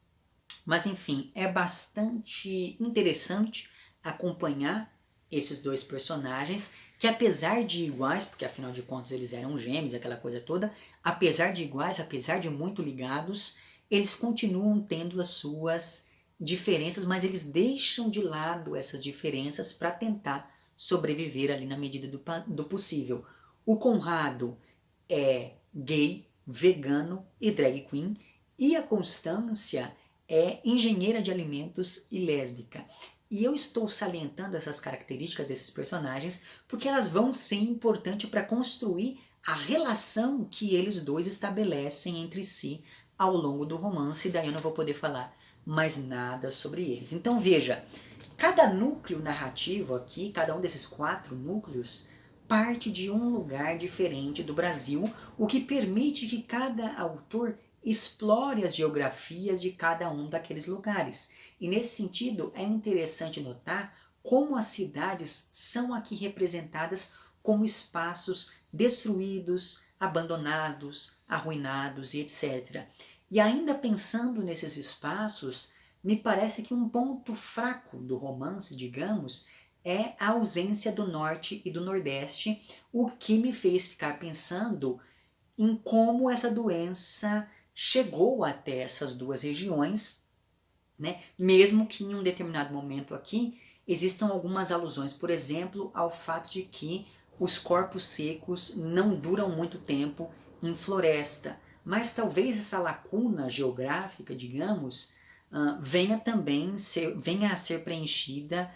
Speaker 1: Mas enfim, é bastante interessante acompanhar esses dois personagens que, apesar de iguais, porque afinal de contas eles eram gêmeos, aquela coisa toda, apesar de iguais, apesar de muito ligados, eles continuam tendo as suas diferenças, mas eles deixam de lado essas diferenças para tentar sobreviver ali na medida do possível. O Conrado é gay, vegano e drag queen, e a Constância é engenheira de alimentos e lésbica. E eu estou salientando essas características desses personagens porque elas vão ser importantes para construir a relação que eles dois estabelecem entre si ao longo do romance, e daí eu não vou poder falar mais nada sobre eles. Então veja, cada núcleo narrativo aqui, cada um desses 4 núcleos, parte de um lugar diferente do Brasil, o que permite que cada autor explore as geografias de cada um daqueles lugares. E nesse sentido é interessante notar como as cidades são aqui representadas como espaços destruídos, abandonados, arruinados e etc. E ainda pensando nesses espaços, me parece que um ponto fraco do romance, digamos, é a ausência do norte e do nordeste, o que me fez ficar pensando em como essa doença chegou até essas duas regiões, né? Mesmo que em um determinado momento aqui existam algumas alusões, por exemplo, ao fato de que os corpos secos não duram muito tempo em floresta. Mas talvez essa lacuna geográfica, digamos, venha a ser preenchida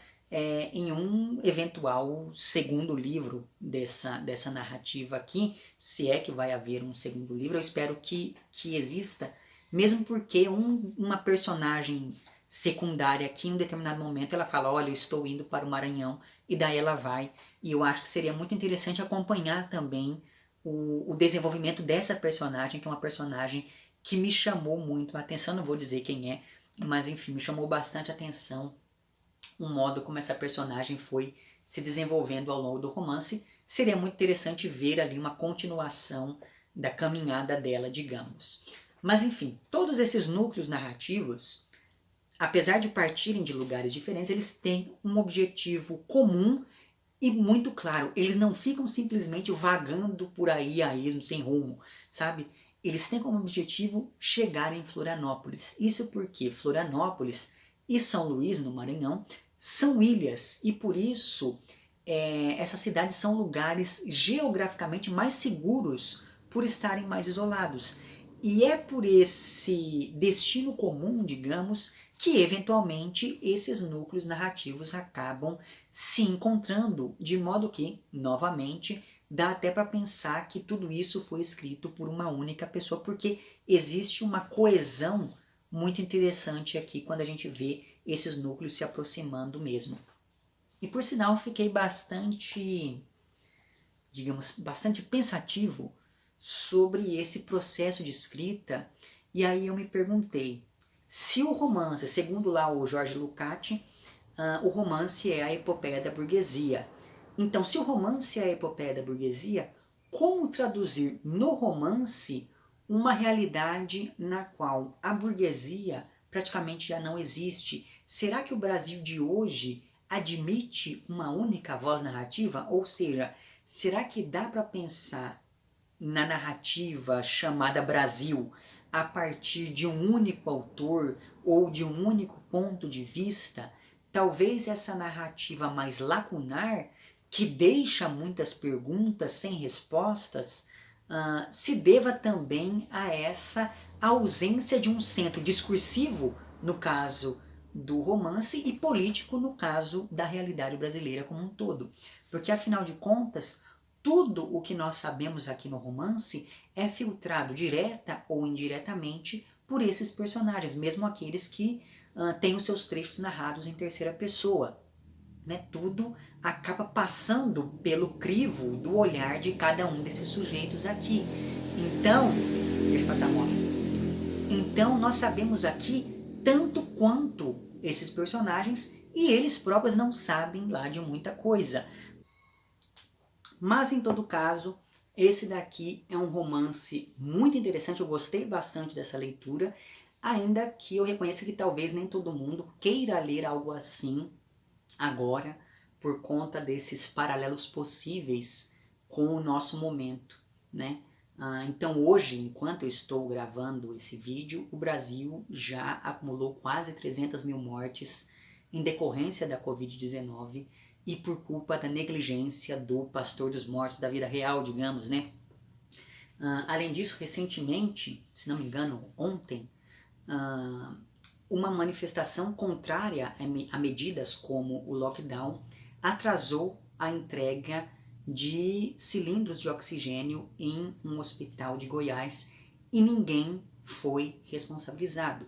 Speaker 1: em um eventual segundo livro dessa narrativa aqui, se é que vai haver um segundo livro. Eu espero que exista, mesmo porque uma personagem secundária aqui, em um determinado momento, ela fala, olha, eu estou indo para o Maranhão, e daí ela vai. E eu acho que seria muito interessante acompanhar também o desenvolvimento dessa personagem, que é uma personagem que me chamou muito a atenção, não vou dizer quem é, mas enfim, me chamou bastante a atenção o modo como essa personagem foi se desenvolvendo ao longo do romance. Seria muito interessante ver ali uma continuação da caminhada dela, digamos. Mas enfim, todos esses núcleos narrativos, apesar de partirem de lugares diferentes, eles têm um objetivo comum e muito claro. Eles não ficam simplesmente vagando por aí a esmo, sem rumo, sabe? Eles têm como objetivo chegar em Florianópolis. Isso porque Florianópolis e São Luís, no Maranhão, são ilhas e por isso essas cidades são lugares geograficamente mais seguros por estarem mais isolados. E é por esse destino comum, digamos, que eventualmente esses núcleos narrativos acabam se encontrando, de modo que, novamente, dá até para pensar que tudo isso foi escrito por uma única pessoa, porque existe uma coesão muito interessante aqui quando a gente vê esses núcleos se aproximando mesmo. E por sinal, fiquei bastante, digamos, bastante pensativo sobre esse processo de escrita, e aí eu me perguntei, se o romance, segundo lá o Jorge Lucati, o romance é a epopeia da burguesia. Então, se o romance é a epopeia da burguesia, como traduzir no romance uma realidade na qual a burguesia praticamente já não existe? Será que o Brasil de hoje admite uma única voz narrativa? Ou seja, será que dá para pensar na narrativa chamada Brasil a partir de um único autor ou de um único ponto de vista? Talvez essa narrativa mais lacunar, que deixa muitas perguntas sem respostas, se deva também a essa ausência de um centro discursivo, no caso do romance, e político, no caso da realidade brasileira como um todo. Porque, afinal de contas, tudo o que nós sabemos aqui no romance é filtrado direta ou indiretamente por esses personagens, mesmo aqueles que têm os seus trechos narrados em terceira pessoa. Né? Tudo acaba passando pelo crivo do olhar de cada um desses sujeitos aqui. Então, deixa eu passar a moto. Então, nós sabemos aqui tanto quanto esses personagens e eles próprios não sabem lá de muita coisa. Mas, em todo caso, esse daqui é um romance muito interessante, eu gostei bastante dessa leitura, ainda que eu reconheça que talvez nem todo mundo queira ler algo assim agora, por conta desses paralelos possíveis com o nosso momento, né? Então hoje, enquanto eu estou gravando esse vídeo, o Brasil já acumulou quase 300 mil mortes em decorrência da Covid-19 e por culpa da negligência do pastor dos mortos da vida real, digamos, né? Além disso, recentemente, se não me engano, ontem, uma manifestação contrária a medidas como o lockdown atrasou a entrega de cilindros de oxigênio em um hospital de Goiás e ninguém foi responsabilizado.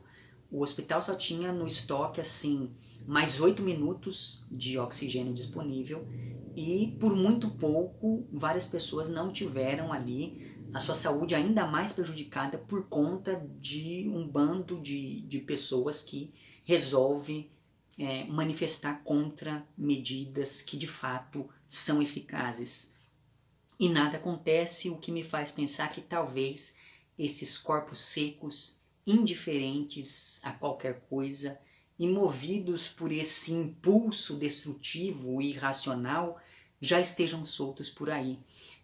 Speaker 1: O hospital só tinha no estoque assim mais 8 minutos de oxigênio disponível e por muito pouco várias pessoas não tiveram ali a sua saúde ainda mais prejudicada por conta de um bando de pessoas que resolve manifestar contra medidas que de fato são eficazes. E nada acontece, o que me faz pensar que talvez esses corpos secos, indiferentes a qualquer coisa, e movidos por esse impulso destrutivo e irracional, já estejam soltos por aí.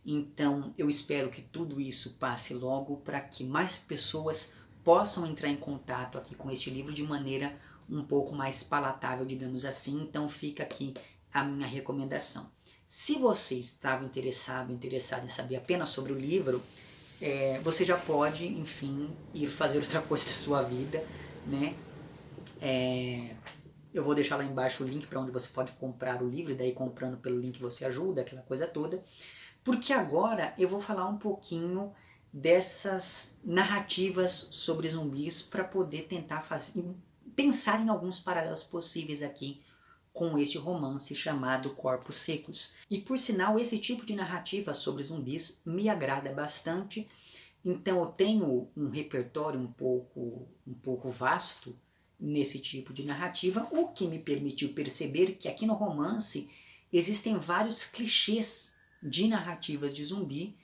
Speaker 1: Então eu espero que tudo isso passe logo para que mais pessoas possam entrar em contato aqui com este livro de maneira um pouco mais palatável, digamos assim. Então fica aqui a minha recomendação. Se você estava interessado em saber apenas sobre o livro, você já pode, enfim, ir fazer outra coisa da sua vida, né? Eu vou deixar lá embaixo o link para onde você pode comprar o livro, e daí comprando pelo link você ajuda, aquela coisa toda. Porque agora eu vou falar um pouquinho dessas narrativas sobre zumbis para poder tentar pensar em alguns paralelos possíveis aqui com este romance chamado Corpos Secos. E por sinal, esse tipo de narrativa sobre zumbis me agrada bastante. Então eu tenho um repertório um pouco vasto nesse tipo de narrativa, o que me permitiu perceber que aqui no romance existem vários clichês de narrativas de zumbi,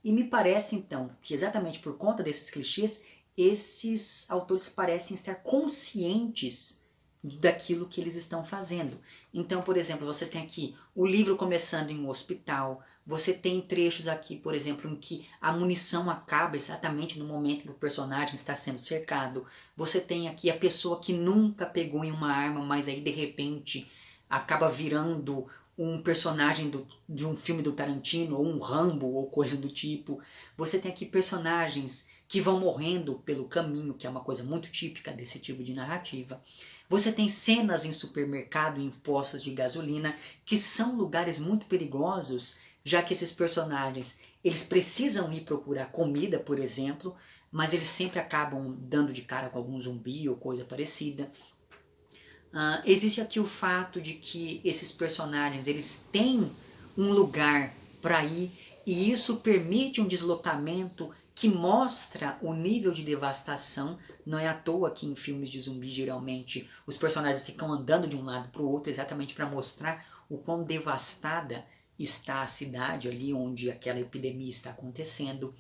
Speaker 1: e me parece então que exatamente por conta desses clichês, esses autores parecem estar conscientes daquilo que eles estão fazendo. Então, por exemplo, você tem aqui o livro começando em um hospital, você tem trechos aqui, por exemplo, em que a munição acaba exatamente no momento em que o personagem está sendo cercado. Você tem aqui a pessoa que nunca pegou em uma arma, mas aí de repente acaba virando um personagem de um filme do Tarantino, ou um Rambo, ou coisa do tipo. Você tem aqui personagens que vão morrendo pelo caminho, que é uma coisa muito típica desse tipo de narrativa. Você tem cenas em supermercado e em postos de gasolina, que são lugares muito perigosos, já que esses personagens eles precisam ir procurar comida, por exemplo, mas eles sempre acabam dando de cara com algum zumbi ou coisa parecida. Existe aqui o fato de que esses personagens eles têm um lugar para ir, e isso permite um deslocamento que mostra o nível de devastação. Não é à toa que em filmes de zumbi geralmente os personagens ficam andando de um lado para o outro exatamente para mostrar o quão devastada está a cidade ali onde aquela epidemia está acontecendo.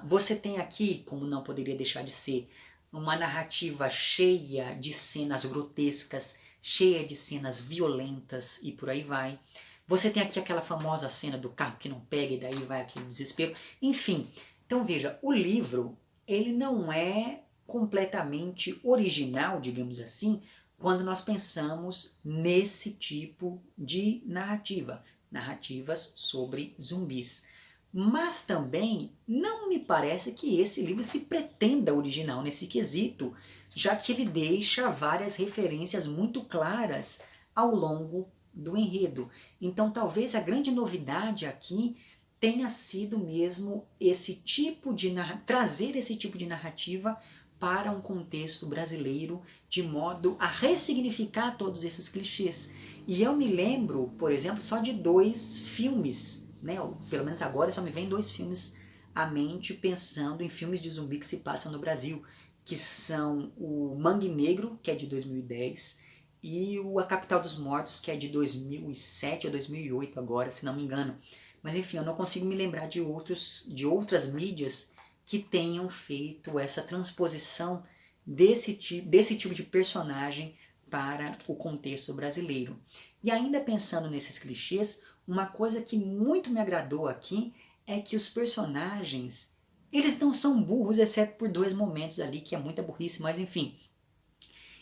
Speaker 1: Você tem aqui, como não poderia deixar de ser, uma narrativa cheia de cenas grotescas, cheia de cenas violentas e por aí vai. Você tem aqui aquela famosa cena do carro que não pega e daí vai aquele desespero. Enfim, então veja, o livro ele não é completamente original, digamos assim, quando nós pensamos nesse tipo de narrativa, narrativas sobre zumbis. Mas também não me parece que esse livro se pretenda original nesse quesito, já que ele deixa várias referências muito claras ao longo do enredo. Então talvez a grande novidade aqui tenha sido mesmo esse tipo de trazer esse tipo de narrativa para um contexto brasileiro, de modo a ressignificar todos esses clichês. E eu me lembro, por exemplo, só de 2 filmes, né? Pelo menos agora só me vem 2 filmes à mente pensando em filmes de zumbi que se passam no Brasil, que são o Mangue Negro, que é de 2010, e o A Capital dos Mortos, que é de 2007 ou 2008 agora, se não me engano. Mas enfim, eu não consigo me lembrar de outras mídias que tenham feito essa transposição desse tipo de personagem para o contexto brasileiro. E ainda pensando nesses clichês, uma coisa que muito me agradou aqui é que os personagens, eles não são burros, exceto por 2 momentos ali, que é muita burrice, mas enfim.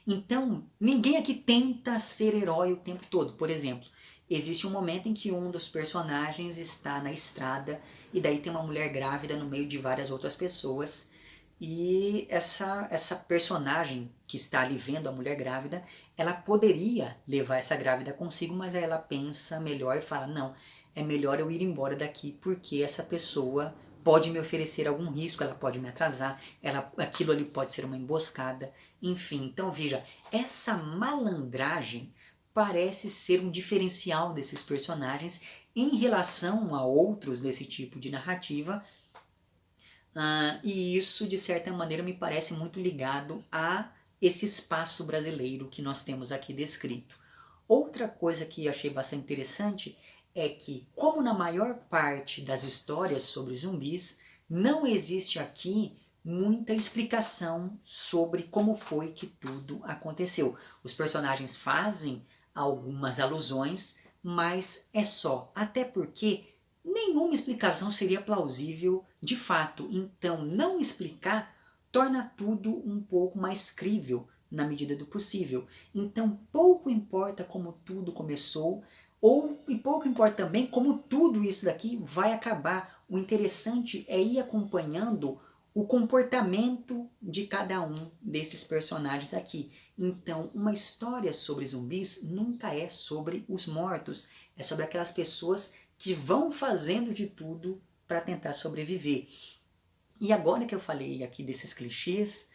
Speaker 1: Então, ninguém aqui tenta ser herói o tempo todo. Por exemplo, existe um momento em que um dos personagens está na estrada e daí tem uma mulher grávida no meio de várias outras pessoas, e essa personagem que está ali vendo a mulher grávida, ela poderia levar essa grávida consigo, mas aí ela pensa melhor e fala, não, é melhor eu ir embora daqui porque essa pessoa pode me oferecer algum risco, ela pode me atrasar, aquilo ali pode ser uma emboscada, enfim. Então veja, essa malandragem parece ser um diferencial desses personagens em relação a outros desse tipo de narrativa, e isso de certa maneira me parece muito ligado a esse espaço brasileiro que nós temos aqui descrito. Outra coisa que achei bastante interessante é que, como na maior parte das histórias sobre zumbis, não existe aqui muita explicação sobre como foi que tudo aconteceu. Os personagens fazem algumas alusões, mas é só. Até porque nenhuma explicação seria plausível de fato. Então, não explicar torna tudo um pouco mais crível na medida do possível. Então, pouco importa como tudo começou, e pouco importa também como tudo isso daqui vai acabar. O interessante é ir acompanhando o comportamento de cada um desses personagens aqui. Então, uma história sobre zumbis nunca é sobre os mortos, é sobre aquelas pessoas que vão fazendo de tudo para tentar sobreviver. E agora que eu falei aqui desses clichês,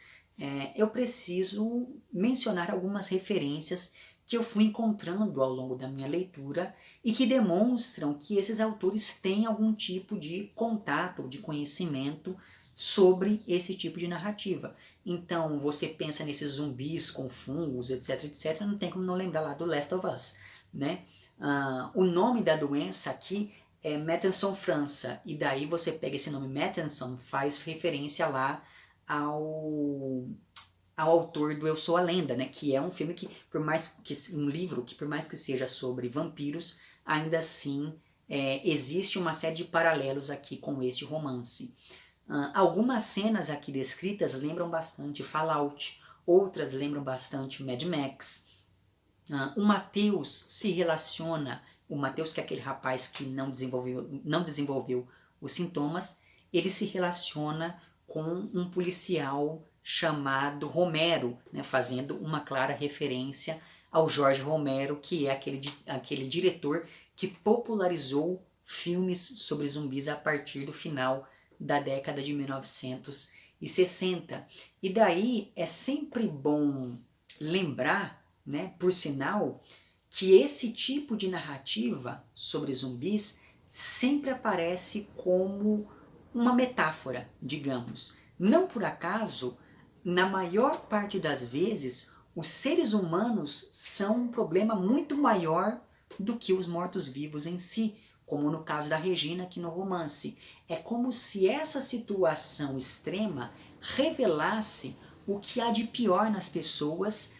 Speaker 1: eu preciso mencionar algumas referências que eu fui encontrando ao longo da minha leitura e que demonstram que esses autores têm algum tipo de contato, de conhecimento sobre esse tipo de narrativa. Então, você pensa nesses zumbis com fungos, etc, etc, não tem como não lembrar lá do Last of Us, né? O nome da doença aqui é Metanson França, e daí você pega esse nome Metanson, faz referência lá ao autor do Eu Sou a Lenda, né? Que é um filme que, por mais que um livro que por mais que seja sobre vampiros, ainda assim existe uma série de paralelos aqui com este romance. Algumas cenas aqui descritas lembram bastante Fallout, outras lembram bastante Mad Max. O Mateus se relaciona, o Mateus, que é aquele rapaz que não desenvolveu os sintomas, ele se relaciona com um policial chamado Romero, né, fazendo uma clara referência ao Jorge Romero, que é aquele diretor que popularizou filmes sobre zumbis a partir do final da década de 1960. E daí é sempre bom lembrar, né, por sinal, que esse tipo de narrativa sobre zumbis sempre aparece como uma metáfora, digamos. Não por acaso, na maior parte das vezes, os seres humanos são um problema muito maior do que os mortos-vivos em si, como no caso da Regina aqui no romance. É como se essa situação extrema revelasse o que há de pior nas pessoas,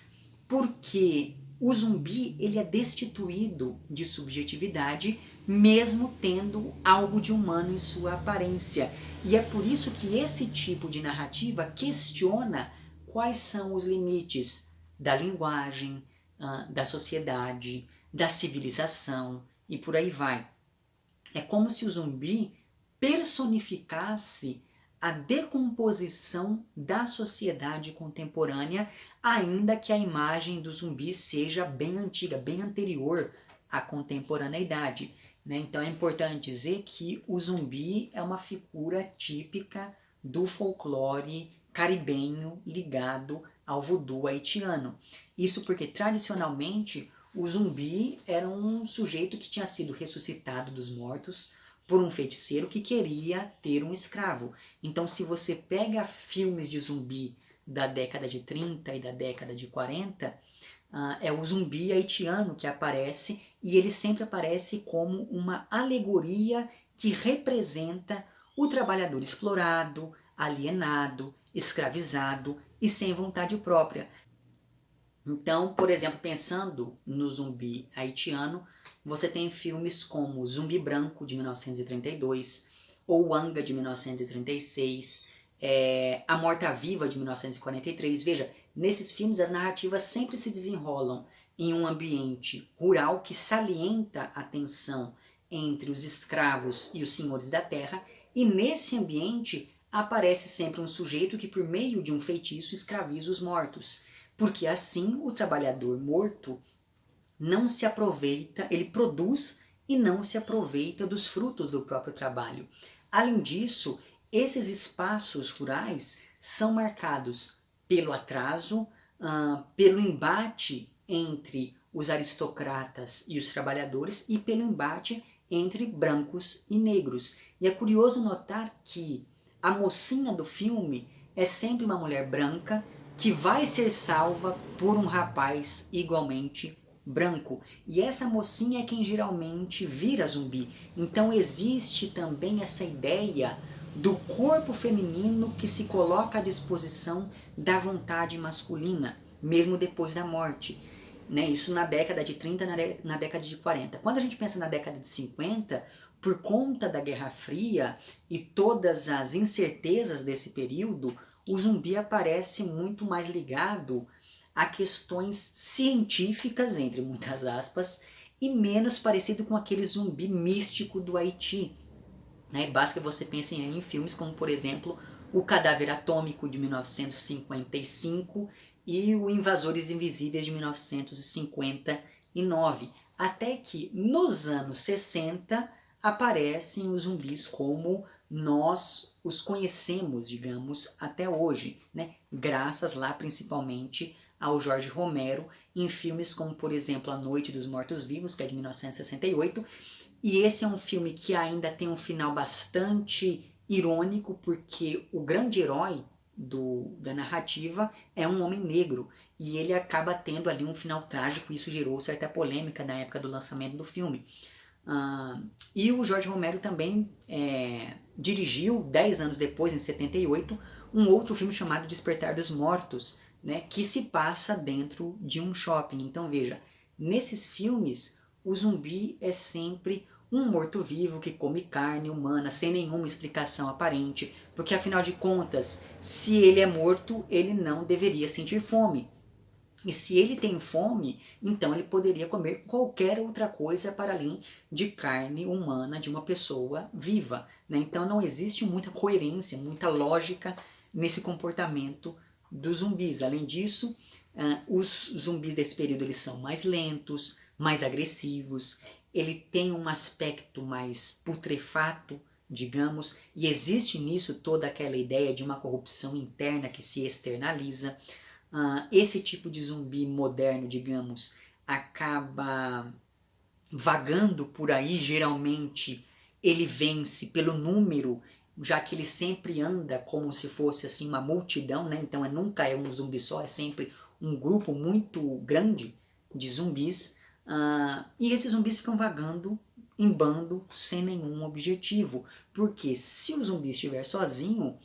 Speaker 1: porque o zumbi ele é destituído de subjetividade, mesmo tendo algo de humano em sua aparência. E é por isso que esse tipo de narrativa questiona quais são os limites da linguagem, da sociedade, da civilização e por aí vai. É como se o zumbi personificasse a decomposição da sociedade contemporânea, ainda que a imagem do zumbi seja bem antiga, bem anterior à contemporaneidade, né? Então é importante dizer que o zumbi é uma figura típica do folclore caribenho ligado ao voodoo haitiano. Isso porque tradicionalmente o zumbi era um sujeito que tinha sido ressuscitado dos mortos por um feiticeiro que queria ter um escravo. Então, se você pega filmes de zumbi da década de 30 e da década de 40, é o zumbi haitiano que aparece, e ele sempre aparece como uma alegoria que representa o trabalhador explorado, alienado, escravizado e sem vontade própria. Então, por exemplo, pensando no zumbi haitiano, você tem filmes como Zumbi Branco, de 1932, ou Anga, de 1936, A Morta-Viva, de 1943. Veja, nesses filmes as narrativas sempre se desenrolam em um ambiente rural que salienta a tensão entre os escravos e os senhores da terra, e nesse ambiente aparece sempre um sujeito que, por meio de um feitiço, escraviza os mortos. Porque assim o trabalhador morto não se aproveita, ele produz e não se aproveita dos frutos do próprio trabalho. Além disso, esses espaços rurais são marcados pelo atraso, pelo embate entre os aristocratas e os trabalhadores e pelo embate entre brancos e negros. E é curioso notar que a mocinha do filme é sempre uma mulher branca que vai ser salva por um rapaz igualmente branco. E essa mocinha é quem geralmente vira zumbi. Então existe também essa ideia do corpo feminino que se coloca à disposição da vontade masculina, mesmo depois da morte. Né? Isso na década de 30, na década de 40. Quando a gente pensa na década de 50, por conta da Guerra Fria e todas as incertezas desse período, o zumbi aparece muito mais ligado a questões científicas, entre muitas aspas, e menos parecido com aquele zumbi místico do Haiti. Né? Basta que você pense em filmes como, por exemplo, O Cadáver Atômico, de 1955, e O Invasores Invisíveis, de 1959. Até que, nos anos 60, aparecem os zumbis como nós os conhecemos, digamos, até hoje, né? Graças lá, principalmente, ao Jorge Romero, em filmes como, por exemplo, A Noite dos Mortos-Vivos, que é de 1968, e esse é um filme que ainda tem um final bastante irônico, porque o grande herói da narrativa é um homem negro, e ele acaba tendo ali um final trágico, e isso gerou certa polêmica na época do lançamento do filme. E o Jorge Romero também dirigiu, 10 anos depois, em 78, um outro filme chamado Despertar dos Mortos, né, que se passa dentro de um shopping. Então veja, nesses filmes o zumbi é sempre um morto-vivo que come carne humana sem nenhuma explicação aparente, porque afinal de contas, se ele é morto, ele não deveria sentir fome. E se ele tem fome, então ele poderia comer qualquer outra coisa para além de carne humana de uma pessoa viva. Né? Então não existe muita coerência, muita lógica nesse comportamento dos zumbis. Além disso, os zumbis desse período eles são mais lentos, mais agressivos, ele tem um aspecto mais putrefato, digamos, e existe nisso toda aquela ideia de uma corrupção interna que se externaliza. Esse tipo de zumbi moderno, digamos, acaba vagando por aí, geralmente ele vence pelo número, já que ele sempre anda como se fosse assim uma multidão, né? Então nunca é um zumbi só, é sempre um grupo muito grande de zumbis, e esses zumbis ficam vagando em bando sem nenhum objetivo, porque se o zumbi estiver sozinho,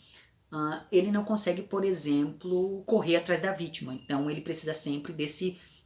Speaker 1: ele não consegue, por exemplo, correr atrás da vítima. Então ele precisa sempre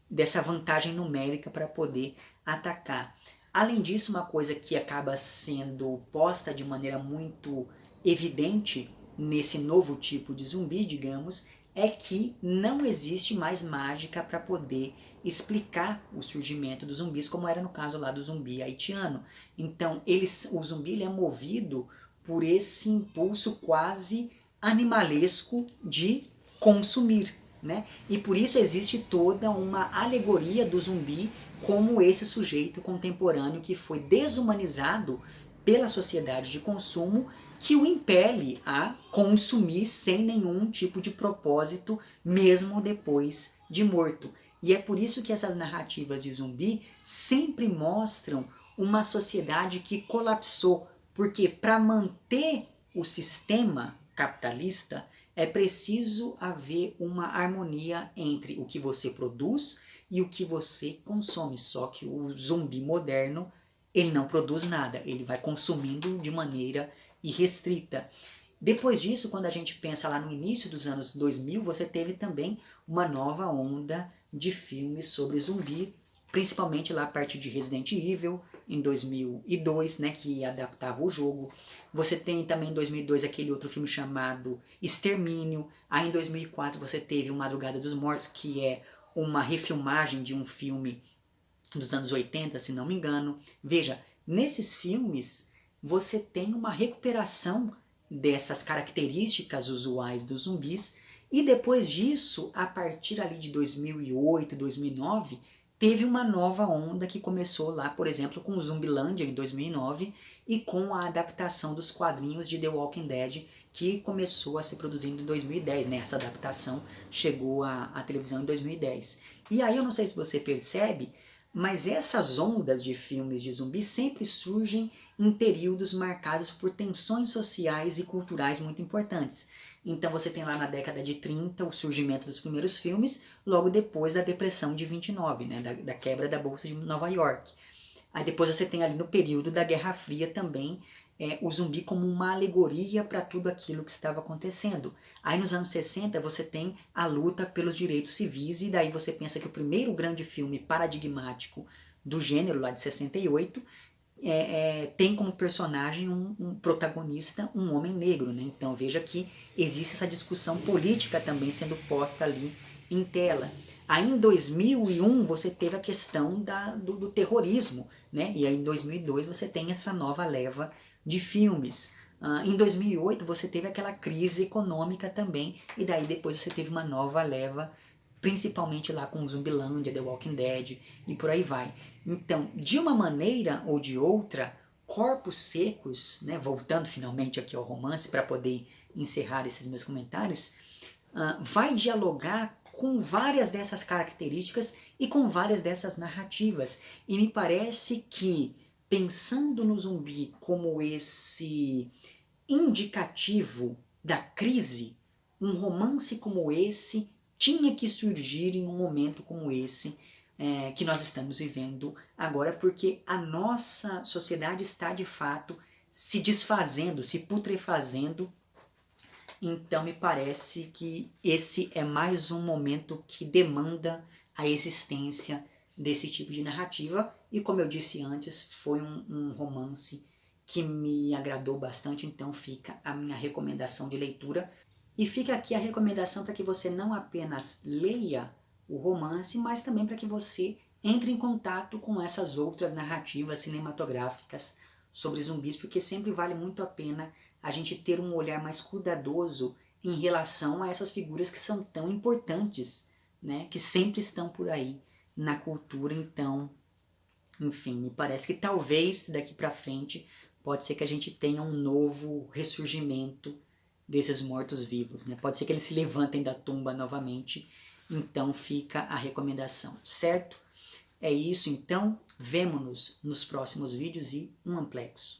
Speaker 1: dessa vantagem numérica para poder atacar. Além disso, uma coisa que acaba sendo posta de maneira muito evidente nesse novo tipo de zumbi, digamos, é que não existe mais mágica para poder explicar o surgimento dos zumbis, como era no caso lá do zumbi haitiano. Então o zumbi ele é movido por esse impulso quase animalesco de consumir, né? E por isso existe toda uma alegoria do zumbi como esse sujeito contemporâneo que foi desumanizado pela sociedade de consumo, que o impele a consumir sem nenhum tipo de propósito, mesmo depois de morto. E é por isso que essas narrativas de zumbi sempre mostram uma sociedade que colapsou, porque para manter o sistema capitalista, é preciso haver uma harmonia entre o que você produz e o que você consome. Só que o zumbi moderno, ele não produz nada, ele vai consumindo de maneira irrestrita. Depois disso, quando a gente pensa lá no início dos anos 2000, você teve também uma nova onda de filmes sobre zumbi, principalmente lá a partir de Resident Evil, em 2002, né, que adaptava o jogo. Você tem também em 2002 aquele outro filme chamado Extermínio. Aí em 2004 você teve o Madrugada dos Mortos, que é uma refilmagem de um filme dos anos 80, se não me engano. Veja, nesses filmes você tem uma recuperação dessas características usuais dos zumbis, e depois disso, a partir ali de 2008, 2009, teve uma nova onda que começou lá, por exemplo, com Zumbilândia em 2009 e com a adaptação dos quadrinhos de The Walking Dead, que começou a ser produzido em 2010, né? Essa adaptação chegou à televisão em 2010. E aí eu não sei se você percebe, mas essas ondas de filmes de zumbi sempre surgem em períodos marcados por tensões sociais e culturais muito importantes. Então você tem lá na década de 30 o surgimento dos primeiros filmes, logo depois da Depressão de 29, né, da quebra da Bolsa de Nova York. Aí depois você tem ali no período da Guerra Fria também o zumbi como uma alegoria para tudo aquilo que estava acontecendo. Aí nos anos 60 você tem a luta pelos direitos civis, e daí você pensa que o primeiro grande filme paradigmático do gênero, lá de 68, tem como personagem um protagonista, um homem negro, né? Então veja que existe essa discussão política também sendo posta ali em tela. Aí em 2001 você teve a questão do terrorismo, né? E aí em 2002 você tem essa nova leva de filmes. Em 2008 você teve aquela crise econômica também, e daí depois você teve uma nova leva, principalmente lá com Zumbilândia, The Walking Dead e por aí vai. Então, de uma maneira ou de outra, Corpos Secos, né, voltando finalmente aqui ao romance para poder encerrar esses meus comentários, vai dialogar com várias dessas características e com várias dessas narrativas. E me parece que, pensando no zumbi como esse indicativo da crise, um romance como esse tinha que surgir em um momento como esse que nós estamos vivendo agora, porque a nossa sociedade está de fato se desfazendo, se putrefazendo. Então me parece que esse é mais um momento que demanda a existência desse tipo de narrativa, e como eu disse antes, foi um romance que me agradou bastante, então fica a minha recomendação de leitura. E fica aqui a recomendação para que você não apenas leia o romance, mas também para que você entre em contato com essas outras narrativas cinematográficas sobre zumbis, porque sempre vale muito a pena a gente ter um olhar mais cuidadoso em relação a essas figuras que são tão importantes, né, que sempre estão por aí na cultura. Então, enfim, me parece que talvez daqui para frente pode ser que a gente tenha um novo ressurgimento desses mortos-vivos, né? Pode ser que eles se levantem da tumba novamente. Então fica a recomendação, certo? É isso então, vemo-nos nos próximos vídeos e um amplex.